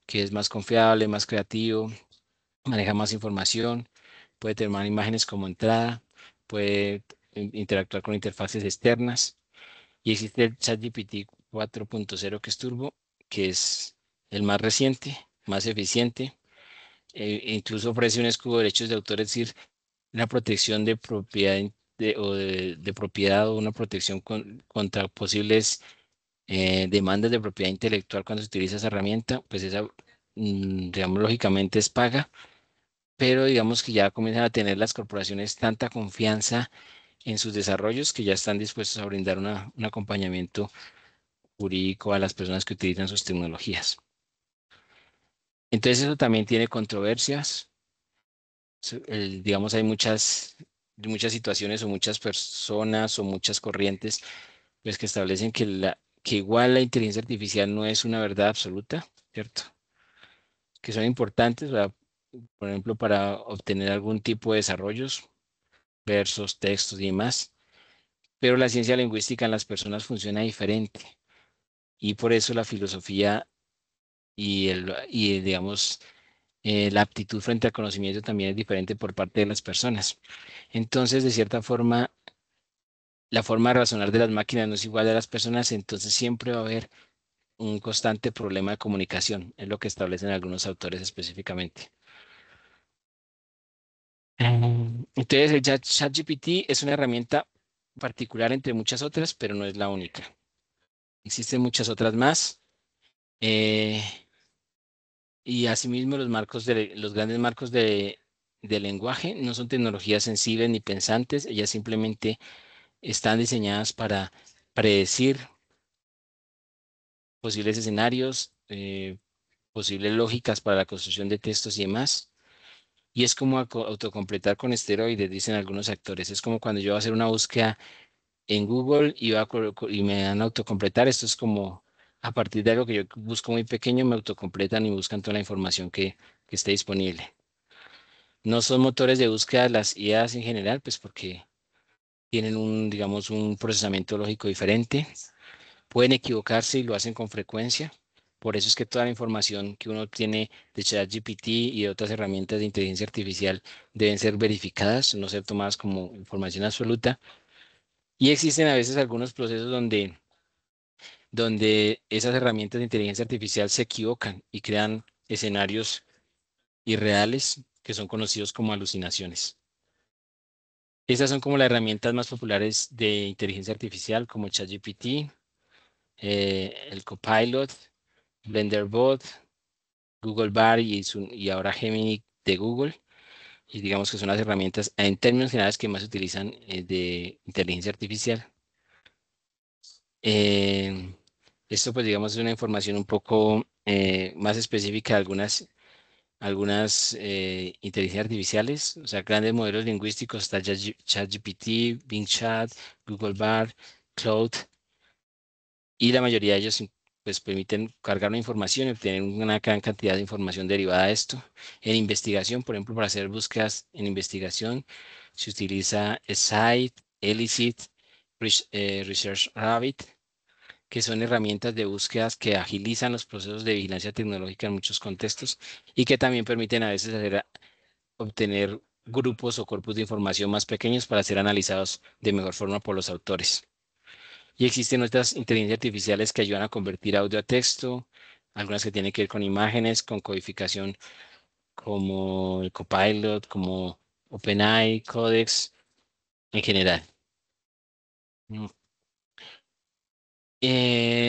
Speaker 1: que es más confiable, más creativo, maneja más información, puede tener más imágenes como entrada, puede interactuar con interfaces externas. Y existe el ChatGPT 4.0 que es turbo, que es el más reciente, más eficiente. E incluso ofrece un escudo de derechos de autor, es decir, una protección de propiedad de propiedad o una protección contra posibles demandas de propiedad intelectual cuando se utiliza esa herramienta, pues esa, digamos, lógicamente es paga, pero digamos que ya comienzan a tener las corporaciones tanta confianza en sus desarrollos que ya están dispuestos a brindar un acompañamiento jurídico a las personas que utilizan sus tecnologías. Entonces eso también tiene controversias. Digamos, hay muchas situaciones o muchas personas o muchas corrientes pues, que establecen que igual la inteligencia artificial no es una verdad absoluta, ¿cierto? Que son importantes, ¿verdad? Por ejemplo, para obtener algún tipo de desarrollos, versos, textos y demás. Pero la ciencia lingüística en las personas funciona diferente y por eso la filosofía digamos, la aptitud frente al conocimiento también es diferente por parte de las personas. Entonces, de cierta forma, la forma de razonar de las máquinas no es igual a las personas, entonces siempre va a haber un constante problema de comunicación, es lo que establecen algunos autores específicamente. Entonces, el ChatGPT es una herramienta particular entre muchas otras, pero no es la única. Existen muchas otras más. eh, y asimismo, los grandes marcos de lenguaje no son tecnologías sensibles ni pensantes, ellas simplemente están diseñadas para predecir posibles escenarios, posibles lógicas para la construcción de textos y demás. Y es como autocompletar con esteroides, dicen algunos actores. Es como cuando yo voy a hacer una búsqueda en Google y, y me dan a autocompletar. Esto es como a partir de algo que yo busco muy pequeño, me autocompletan y buscan toda la información que esté disponible. No son motores de búsqueda las IAs en general, pues porque tienen un, digamos, un procesamiento lógico diferente. Pueden equivocarse y lo hacen con frecuencia. Por eso es que toda la información que uno obtiene de ChatGPT y de otras herramientas de inteligencia artificial deben ser verificadas, no ser tomadas como información absoluta. Y existen a veces algunos procesos donde esas herramientas de inteligencia artificial se equivocan y crean escenarios irreales que son conocidos como alucinaciones. Estas son como las herramientas más populares de inteligencia artificial como ChatGPT, el Copilot, BlenderBot, Google Bar y ahora Gemini de Google. Y digamos que son las herramientas en términos generales que más se utilizan de inteligencia artificial. Eh, Esto pues digamos es una información un poco más específica de algunas inteligencias artificiales, o sea, grandes modelos lingüísticos, está ChatGPT, Bing Chat, Google Bard, Cloud, y la mayoría de ellos pues permiten cargar una información y obtener una gran cantidad de información derivada de esto. En investigación, por ejemplo, para hacer búsquedas en investigación, se utiliza Scite, Elicit, Research Rabbit, que son herramientas de búsquedas que agilizan los procesos de vigilancia tecnológica en muchos contextos y que también permiten a veces obtener grupos o corpus de información más pequeños para ser analizados de mejor forma por los autores. Y existen otras inteligencias artificiales que ayudan a convertir audio a texto, algunas que tienen que ver con imágenes, con codificación, como el Copilot, como OpenAI, Codex, en general. Mm.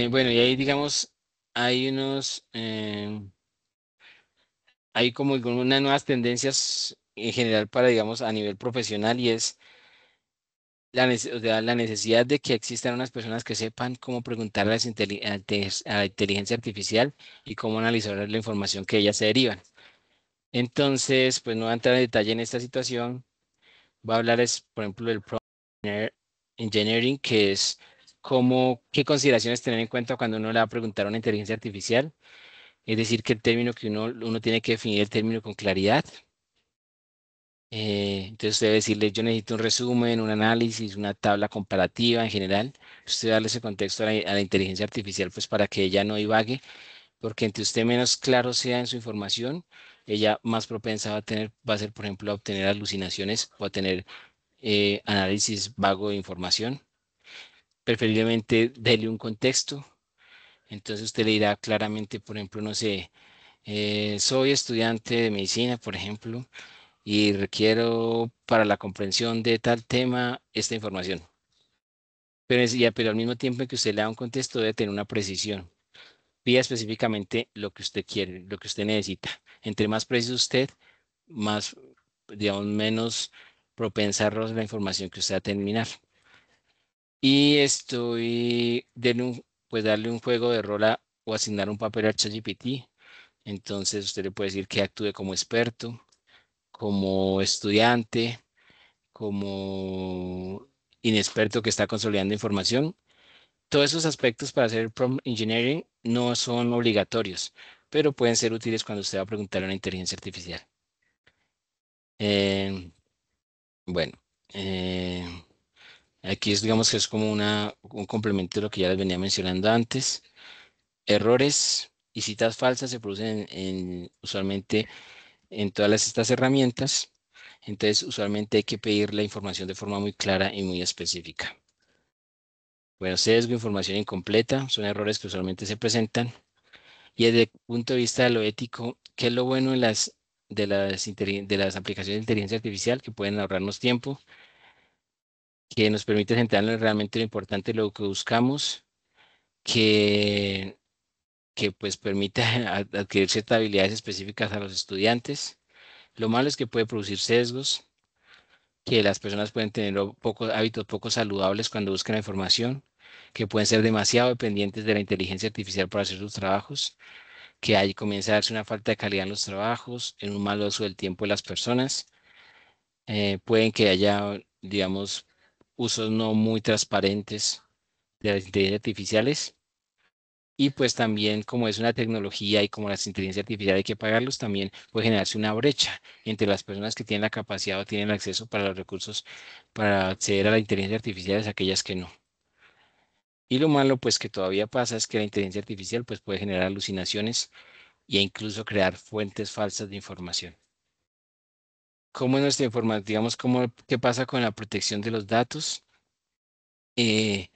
Speaker 1: Bueno, y ahí digamos, hay hay como unas nuevas tendencias en general para, digamos, a nivel profesional y es o sea, la necesidad de que existan unas personas que sepan cómo preguntar a a la inteligencia artificial y cómo analizar la información que ellas se derivan. Entonces, pues no voy a entrar en detalle en esta situación. Voy a hablar, por ejemplo, del prompt engineering, que es qué consideraciones tener en cuenta cuando uno le va a preguntar a una inteligencia artificial. Es decir, que el término que uno tiene que definir el término con claridad. Entonces usted debe decirle, yo necesito un resumen, un análisis, una tabla comparativa en general. Usted darle ese contexto a a la inteligencia artificial, pues para que ella no divague, porque entre usted menos claro sea en su información, ella más propensa va a ser, por ejemplo, a obtener alucinaciones o a tener análisis vago de información. Preferiblemente dele un contexto. Entonces usted le dirá claramente, por ejemplo, no sé, soy estudiante de medicina, por ejemplo y requiero para la comprensión de tal tema esta información. Pero al mismo tiempo que usted le da un contexto debe tener una precisión. Pida específicamente lo que usted quiere, lo que usted necesita. Entre más preciso usted, más, digamos, menos propensa a arrojar la información que usted va a terminar. Y pues darle un juego de rol o asignar un papel a ChatGPT. Entonces usted le puede decir que actúe como experto, como estudiante, como inexperto que está consolidando información. Todos esos aspectos para hacer prompt engineering no son obligatorios, pero pueden ser útiles cuando usted va a preguntar a una inteligencia artificial. Eh, bueno, eh, aquí digamos que es como un complemento de lo que ya les venía mencionando antes. Errores y citas falsas se producen usualmente en estas herramientas. Entonces, usualmente hay que pedir la información de forma muy clara y muy específica. Bueno, sesgo, información incompleta, son errores que usualmente se presentan. Y desde el punto de vista de lo ético, ¿qué es lo bueno de las aplicaciones de inteligencia artificial que pueden ahorrarnos tiempo, que nos permite centrarnos en realmente lo importante, lo que buscamos, que, que pues permite adquirir ciertas habilidades específicas a los estudiantes? Lo malo es que puede producir sesgos, que las personas pueden tener hábitos poco saludables cuando buscan la información, que pueden ser demasiado dependientes de la inteligencia artificial para hacer sus trabajos, que ahí comienza a darse una falta de calidad en los trabajos, en un mal uso del tiempo de las personas. Pueden que haya, digamos, usos no muy transparentes de las inteligencias artificiales. Y pues también como es una tecnología y como las inteligencias artificiales hay que pagarlos, también puede generarse una brecha entre las personas que tienen la capacidad o tienen el acceso para los recursos para acceder a la inteligencia artificial y aquellas que no. Y lo malo pues que todavía pasa es que la inteligencia artificial pues puede generar alucinaciones e incluso crear fuentes falsas de información. ¿Cómo es nuestra información? Digamos, qué pasa con la protección de los datos? Eh,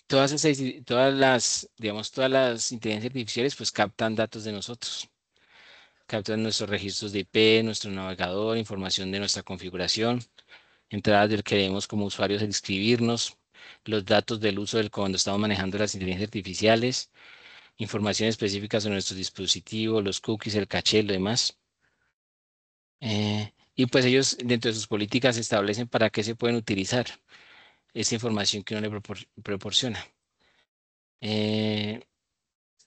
Speaker 1: todas las inteligencias artificiales pues captan datos de nosotros. Capturan nuestros registros de IP, nuestro navegador, información de nuestra configuración, entradas del que debemos como usuarios al inscribirnos, los datos del uso del cuando estamos manejando las inteligencias artificiales, información específica sobre nuestros dispositivos, los cookies, el caché, lo demás. Y pues ellos dentro de sus políticas establecen para qué se pueden utilizar esa información que uno le proporciona. Eh,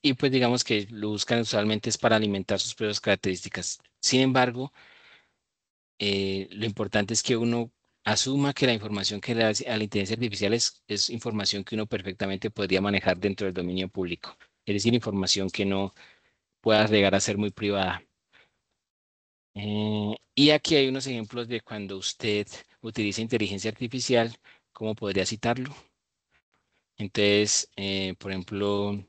Speaker 1: y pues digamos que lo buscan usualmente es para alimentar sus propias características. Sin embargo, lo importante es que uno asuma que la información que le da a la inteligencia artificial es información que uno perfectamente podría manejar dentro del dominio público. Es decir, información que no pueda llegar a ser muy privada. Y aquí hay unos ejemplos de cuando usted utiliza inteligencia artificial, ¿cómo podría citarlo? Entonces, por ejemplo,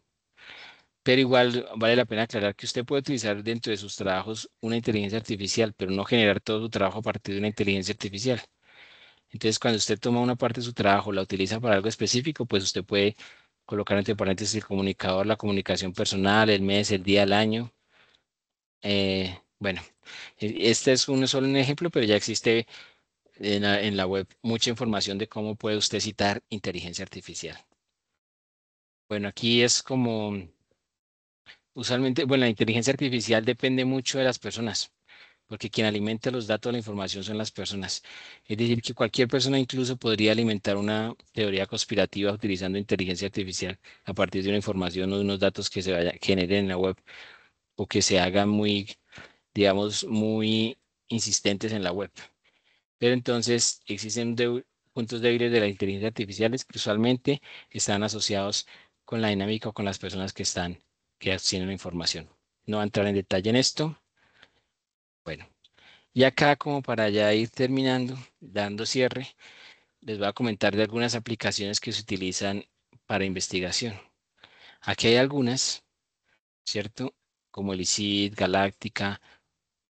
Speaker 1: pero igual vale la pena aclarar que usted puede utilizar dentro de sus trabajos una inteligencia artificial, pero no generar todo su trabajo a partir de una inteligencia artificial. Entonces, cuando usted toma una parte de su trabajo, la utiliza para algo específico, pues usted puede colocar entre paréntesis el comunicador, la comunicación personal, el mes, el día, el año. Bueno, este es solo un ejemplo, pero ya existe en la web mucha información de cómo puede usted citar inteligencia artificial. Bueno, aquí es como, usualmente, bueno, la inteligencia artificial depende mucho de las personas, porque quien alimenta los datos, la información son las personas. Es decir, que cualquier persona incluso podría alimentar una teoría conspirativa utilizando inteligencia artificial a partir de una información o de unos datos que generen en la web o que se hagan muy, digamos, muy insistentes en la web. Pero entonces existen puntos débiles de la inteligencia artificial que usualmente están asociados con la dinámica o con las personas que obtienen la información. No voy a entrar en detalle en esto. Bueno. Y acá, como para ya ir terminando, dando cierre, les voy a comentar de algunas aplicaciones que se utilizan para investigación. Aquí hay algunas, ¿cierto? Como el ICID, Galáctica,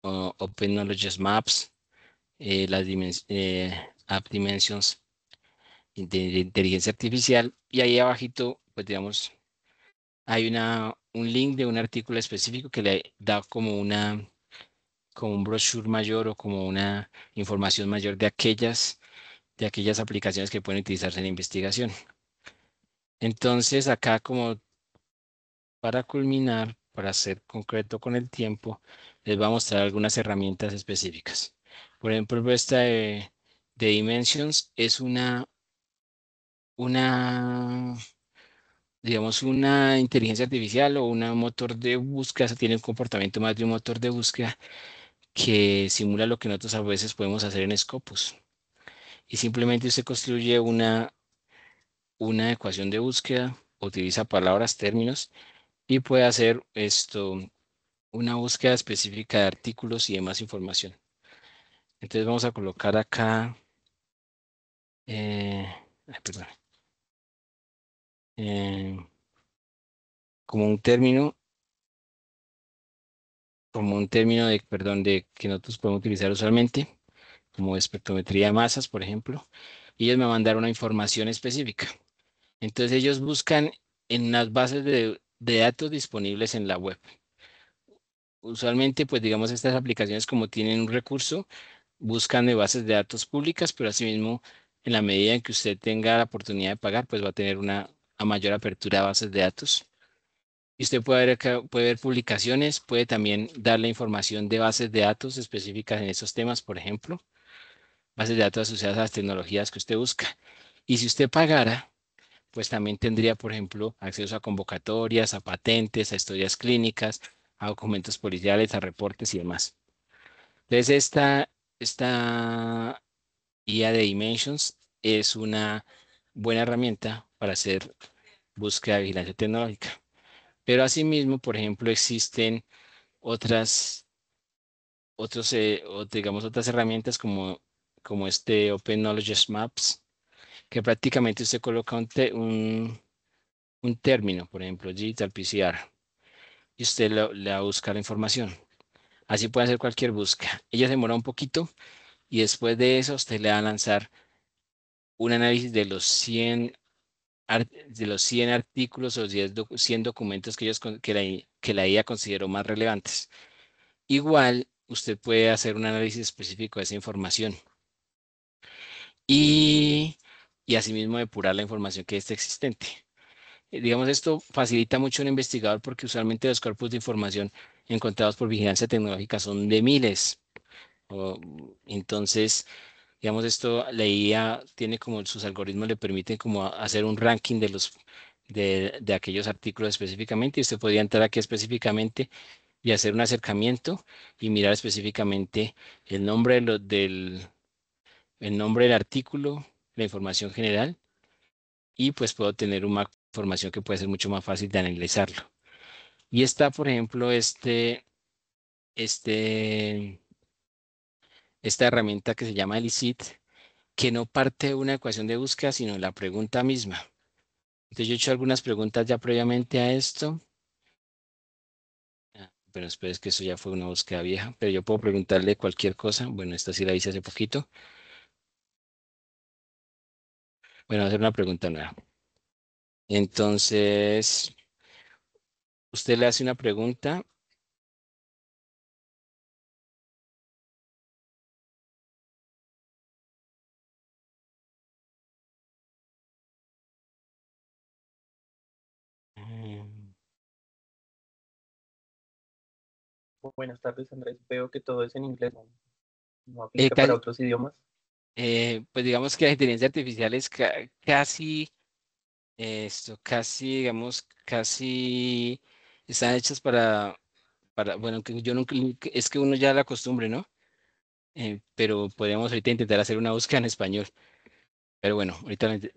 Speaker 1: o Open Knowledge Maps, App Dimensions de inteligencia artificial. Y ahí abajito, pues digamos, hay un link de un artículo específico que le da como un brochure mayor o como una información mayor de aquellas aplicaciones que pueden utilizarse en investigación. Entonces, acá como para culminar, para ser concreto con el tiempo, les voy a mostrar algunas herramientas específicas. Por ejemplo, esta de Dimensions es una, digamos, una inteligencia artificial o un motor de búsqueda, o tiene un comportamiento más de un motor de búsqueda que simula lo que nosotros a veces podemos hacer en Scopus. Y simplemente usted construye una ecuación de búsqueda, utiliza palabras, términos y puede hacer una búsqueda específica de artículos y demás información. Entonces vamos a colocar acá, ay, perdón, eh, como un término perdón, de que nosotros podemos utilizar usualmente, como espectrometría de masas, por ejemplo, y ellos me mandaron una información específica. Entonces ellos buscan en las bases de datos disponibles en la web. Usualmente, pues digamos, estas aplicaciones como tienen un recurso, buscan de bases de datos públicas, pero asimismo, en la medida en que usted tenga la oportunidad de pagar, pues va a tener a mayor apertura a bases de datos. Y usted puede ver, puede ver publicaciones, puede también darle información de bases de datos específicas en esos temas, por ejemplo. bases de datos asociadas a las tecnologías que usted busca. Y si usted pagara, pues también tendría, por ejemplo, acceso a convocatorias, a patentes, a historias clínicas, a documentos policiales, a reportes y demás. Entonces, esta IA de Dimensions es una buena herramienta para hacer búsqueda de vigilancia tecnológica. Pero asimismo, por ejemplo, existen otras, digamos, otras herramientas como este Open Knowledge Maps, que prácticamente usted coloca un término, por ejemplo, Digital PCR, y usted le va a buscar la información. Así puede hacer cualquier búsqueda. Ella se demora un poquito y después de eso usted le va a lanzar un análisis de los 100 artículos o 100 documentos que la IA consideró más relevantes. Igual, usted puede hacer un análisis específico de esa información y, y asimismo depurar la información que esté existente. Digamos, esto facilita mucho a un investigador porque usualmente los cuerpos de información encontrados por vigilancia tecnológica son de miles. Entonces, digamos, esto la IA tiene como sus algoritmos le permiten como hacer un ranking de aquellos artículos específicamente y usted podría entrar aquí específicamente y hacer un acercamiento y mirar específicamente el nombre el nombre del artículo, la información general y pues puedo tener una información que puede ser mucho más fácil de analizarlo. Y está, por ejemplo, este, esta herramienta que se llama Elicit, que no parte de una ecuación de búsqueda, sino de la pregunta misma. Entonces yo he hecho algunas preguntas ya previamente a esto. Pero espera, es que eso ya fue una búsqueda vieja, pero yo puedo preguntarle cualquier cosa. Bueno, esta sí la hice hace poquito. Bueno, voy a hacer una pregunta nueva. Entonces, usted le hace una pregunta. mm,
Speaker 3: Buenas tardes, Andrés. Veo que todo es en inglés, ¿no? ¿No
Speaker 1: eh,
Speaker 3: aplica para
Speaker 1: ca-
Speaker 3: otros idiomas?
Speaker 1: pues digamos que la inteligencia artificial es casi, digamos, casi están hechas bueno, que yo nunca, es que uno ya la acostumbre, ¿no? Pero podríamos ahorita intentar hacer una búsqueda en español. Pero bueno,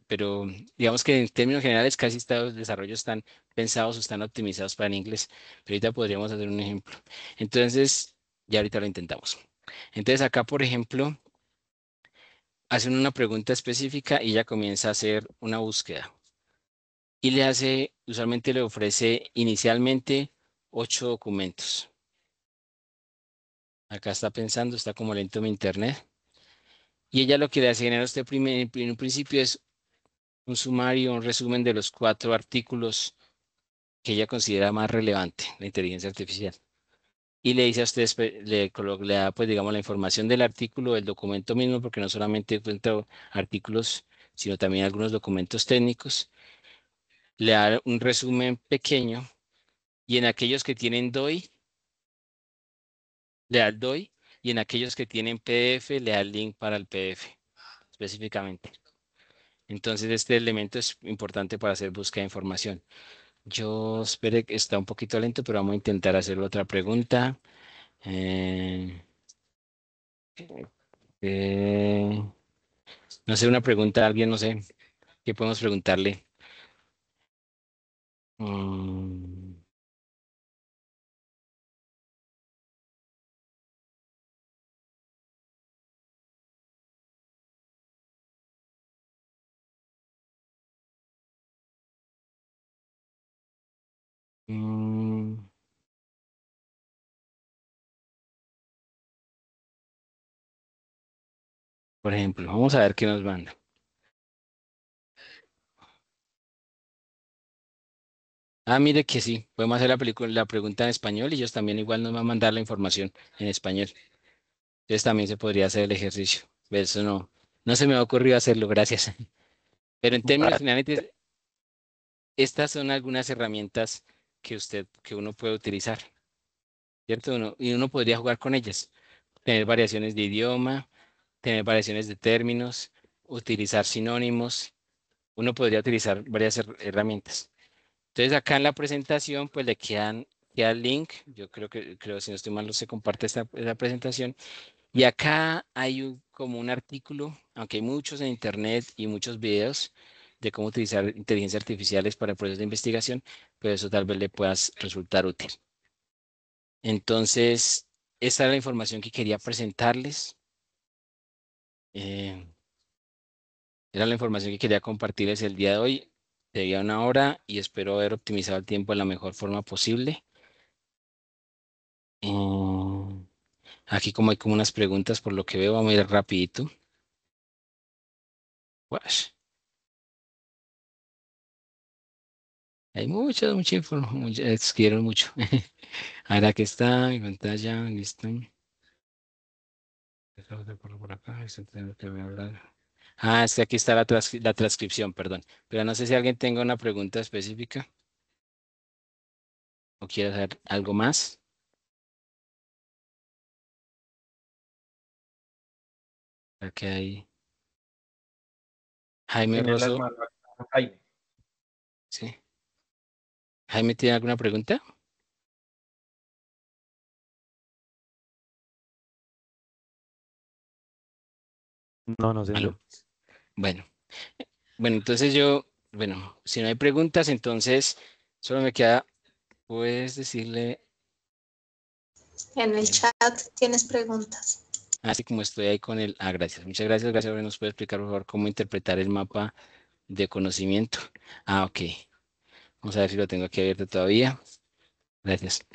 Speaker 1: pero digamos que en términos generales casi todos los desarrollos están pensados o están optimizados para el inglés. Pero ahorita podríamos hacer un ejemplo. Entonces, ya ahorita lo intentamos. Entonces acá, por ejemplo, hacen una pregunta específica y ella comienza a hacer una búsqueda. Y usualmente le ofrece inicialmente 8 documentos. Acá está pensando, está como lento mi internet. Y ella lo que le hace generar a usted en un principio es un sumario, un resumen de los 4 artículos que ella considera más relevante, la inteligencia artificial. Y le dice a usted, le da, pues, digamos, la información del artículo, del documento mismo, porque no solamente encuentra artículos, sino también algunos documentos técnicos. Le da un resumen pequeño y en aquellos que tienen DOI, le da el DOI y en aquellos que tienen PDF, le da el link para el PDF específicamente. Entonces, este elemento es importante para hacer búsqueda de información. Yo espero que está un poquito lento, pero vamos a intentar hacer otra pregunta. Eh, eh, no sé, una pregunta a alguien, no sé, ¿qué podemos preguntarle? Mm, mm, por ejemplo, vamos a ver qué nos manda. Ah, mire que sí, podemos hacer la pregunta en español y ellos también igual nos van a mandar la información en español. Entonces también se podría hacer el ejercicio. Eso no se me ha ocurrido hacerlo, gracias. Pero en términos
Speaker 3: Vale.
Speaker 1: finales, estas son algunas herramientas que uno puede utilizar, ¿cierto? Y uno podría jugar con ellas, tener variaciones de idioma, tener variaciones de términos, utilizar sinónimos. Uno podría utilizar varias herramientas. Entonces acá en la presentación pues le queda el link. Yo creo si no estoy mal, se comparte esta presentación. Y acá hay como un artículo, aunque hay muchos en internet y muchos videos de cómo utilizar inteligencia artificiales para el proceso de investigación, pero eso tal vez le puedas resultar útil. Entonces, esta es la información que quería presentarles. Eh, Era la información que quería compartirles el día de hoy. Sería una hora y espero haber optimizado el tiempo de la mejor forma posible. Aquí como hay como unas preguntas por lo que veo, vamos a ir rapidito. Guash. Hay mucha información, quiero mucho. Ahora que está mi pantalla, listo. Por acá, esto tengo que hablar. Ah, es que aquí está la transcripción, perdón. Pero no sé si alguien tenga una pregunta específica o quiere hacer algo más. Aquí hay Jaime
Speaker 3: Tiene las
Speaker 1: Rosso.
Speaker 3: manos acá, Jaime.
Speaker 1: Sí. Jaime, ¿tiene alguna pregunta?
Speaker 4: No, no,
Speaker 1: ¿Aló?
Speaker 4: señor.
Speaker 1: Bueno, entonces bueno, si no hay preguntas, entonces solo me queda, puedes decirle,
Speaker 5: En el chat tienes preguntas.
Speaker 1: así como estoy ahí con el, gracias, muchas gracias, gracias, ahora nos puede explicar por favor cómo interpretar el mapa de conocimiento. Ok, vamos a ver si lo tengo aquí abierto todavía. Gracias.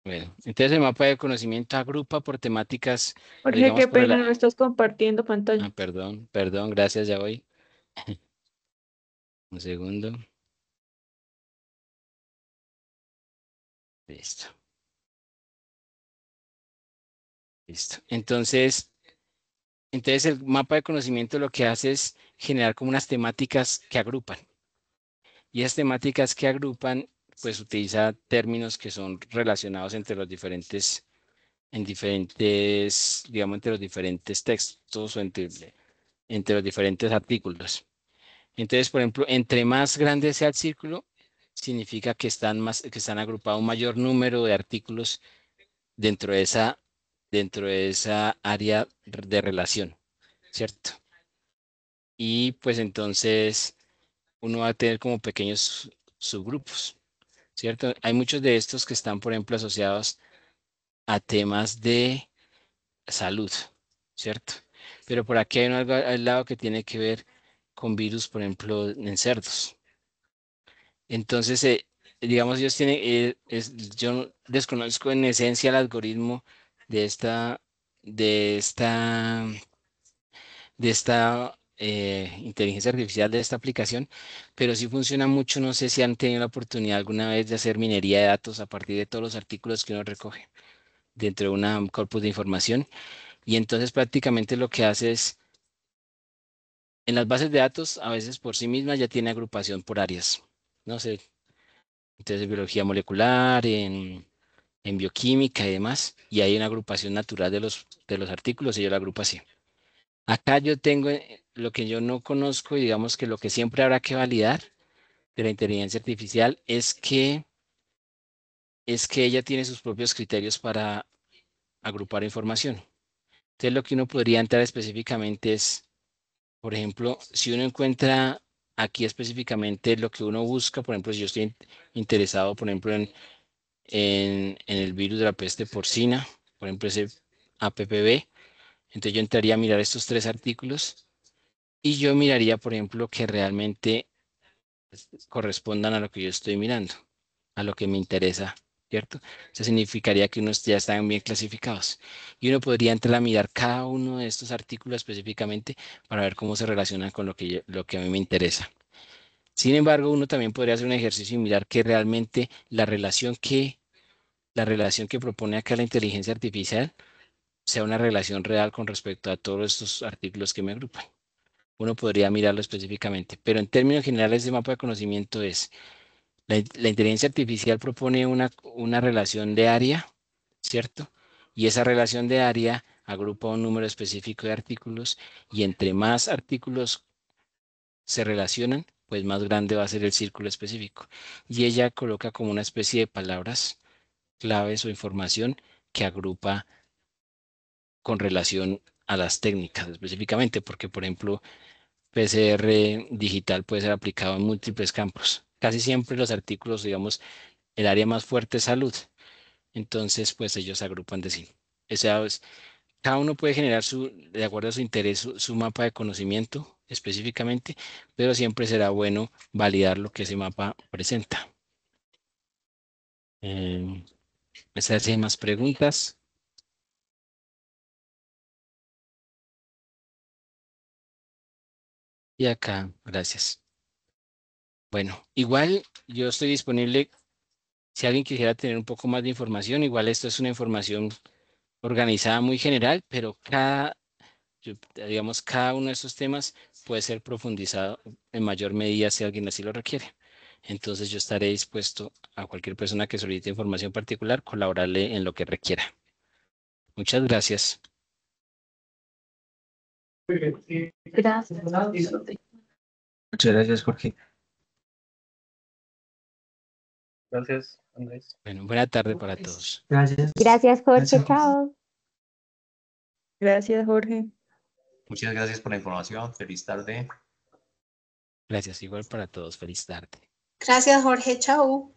Speaker 1: Bueno, entonces el mapa de conocimiento agrupa por temáticas,
Speaker 6: Jorge,
Speaker 1: digamos
Speaker 6: qué
Speaker 1: por el,
Speaker 6: pena, no estás compartiendo pantalla.
Speaker 1: perdón, gracias, ya voy. Un segundo. Listo. Listo. Entonces el mapa de conocimiento lo que hace es generar como unas temáticas que agrupan. Y esas temáticas que agrupan, pues utiliza términos que son relacionados entre los digamos, entre los diferentes textos o entre los diferentes artículos. Entonces, por ejemplo, entre más grande sea el círculo, significa que que están agrupados un mayor número de artículos dentro dentro de esa área de relación, ¿cierto? Y pues entonces uno va a tener como pequeños subgrupos, ¿cierto? Hay muchos de estos que están, por ejemplo, asociados a temas de salud, ¿cierto? Pero por aquí hay algo al lado que tiene que ver con virus, por ejemplo, en cerdos. Entonces, digamos, yo desconozco en esencia el algoritmo de de esta, inteligencia artificial, de esta aplicación, pero sí funciona mucho. No sé si han tenido la oportunidad alguna vez de hacer minería de datos a partir de todos los artículos que uno recoge dentro de una corpus de información. Y entonces prácticamente lo que hace es, en las bases de datos, a veces por sí misma ya tiene agrupación por áreas. No sé, entonces biología molecular, en bioquímica y demás, y hay una agrupación natural de los artículos y yo la agrupo así. Acá yo tengo lo que yo no conozco y digamos que lo que siempre habrá que validar de la inteligencia artificial es que ella tiene sus propios criterios para agrupar información. Entonces lo que uno podría entrar específicamente es, por ejemplo, si uno encuentra aquí específicamente lo que uno busca, por ejemplo, si yo estoy interesado, por ejemplo, en el virus de la peste porcina, por ejemplo, ese APPB, entonces yo entraría a mirar estos tres artículos y yo miraría, por ejemplo, que realmente correspondan a lo que yo estoy mirando, a lo que me interesa, ¿cierto? Eso significaría que unos ya están bien clasificados. Y uno podría entrar a mirar cada uno de estos artículos específicamente para ver cómo se relacionan con lo que a mí me interesa. Sin embargo, uno también podría hacer un ejercicio y mirar que realmente la relación que propone acá la inteligencia artificial sea una relación real con respecto a todos estos artículos que me agrupan. Uno podría mirarlo específicamente, pero en términos generales, ese mapa de conocimiento es, la inteligencia artificial propone una relación de área, ¿cierto? Y esa relación de área agrupa un número específico de artículos y entre más artículos se relacionan, pues más grande va a ser el círculo específico. Y ella coloca como una especie de palabras claves o información que agrupa con relación a las técnicas específicamente, porque por ejemplo PCR digital puede ser aplicado en múltiples campos. Casi siempre los artículos, digamos, el área más fuerte es salud. Entonces, pues ellos agrupan de sí. O sea, cada uno puede generar de acuerdo a su interés, su mapa de conocimiento específicamente, pero siempre será bueno validar lo que ese mapa presenta. ¿Hay más preguntas? Y acá, gracias. Bueno, igual yo estoy disponible si alguien quisiera tener un poco más de información. Igual esto es una información organizada muy general, pero digamos, cada uno de estos temas puede ser profundizado en mayor medida si alguien así lo requiere. Entonces yo estaré dispuesto a cualquier persona que solicite información particular, colaborarle en lo que requiera. Muchas gracias.
Speaker 2: Gracias.
Speaker 7: Muchas gracias, Jorge.
Speaker 3: Gracias, Andrés.
Speaker 1: Bueno, buena tarde para todos.
Speaker 7: Gracias.
Speaker 8: Gracias, Jorge.
Speaker 7: Gracias.
Speaker 8: Chao.
Speaker 6: Gracias, Jorge.
Speaker 9: Muchas gracias por la información. Feliz tarde.
Speaker 1: Gracias, igual para todos. Feliz tarde.
Speaker 5: Gracias, Jorge. Chao.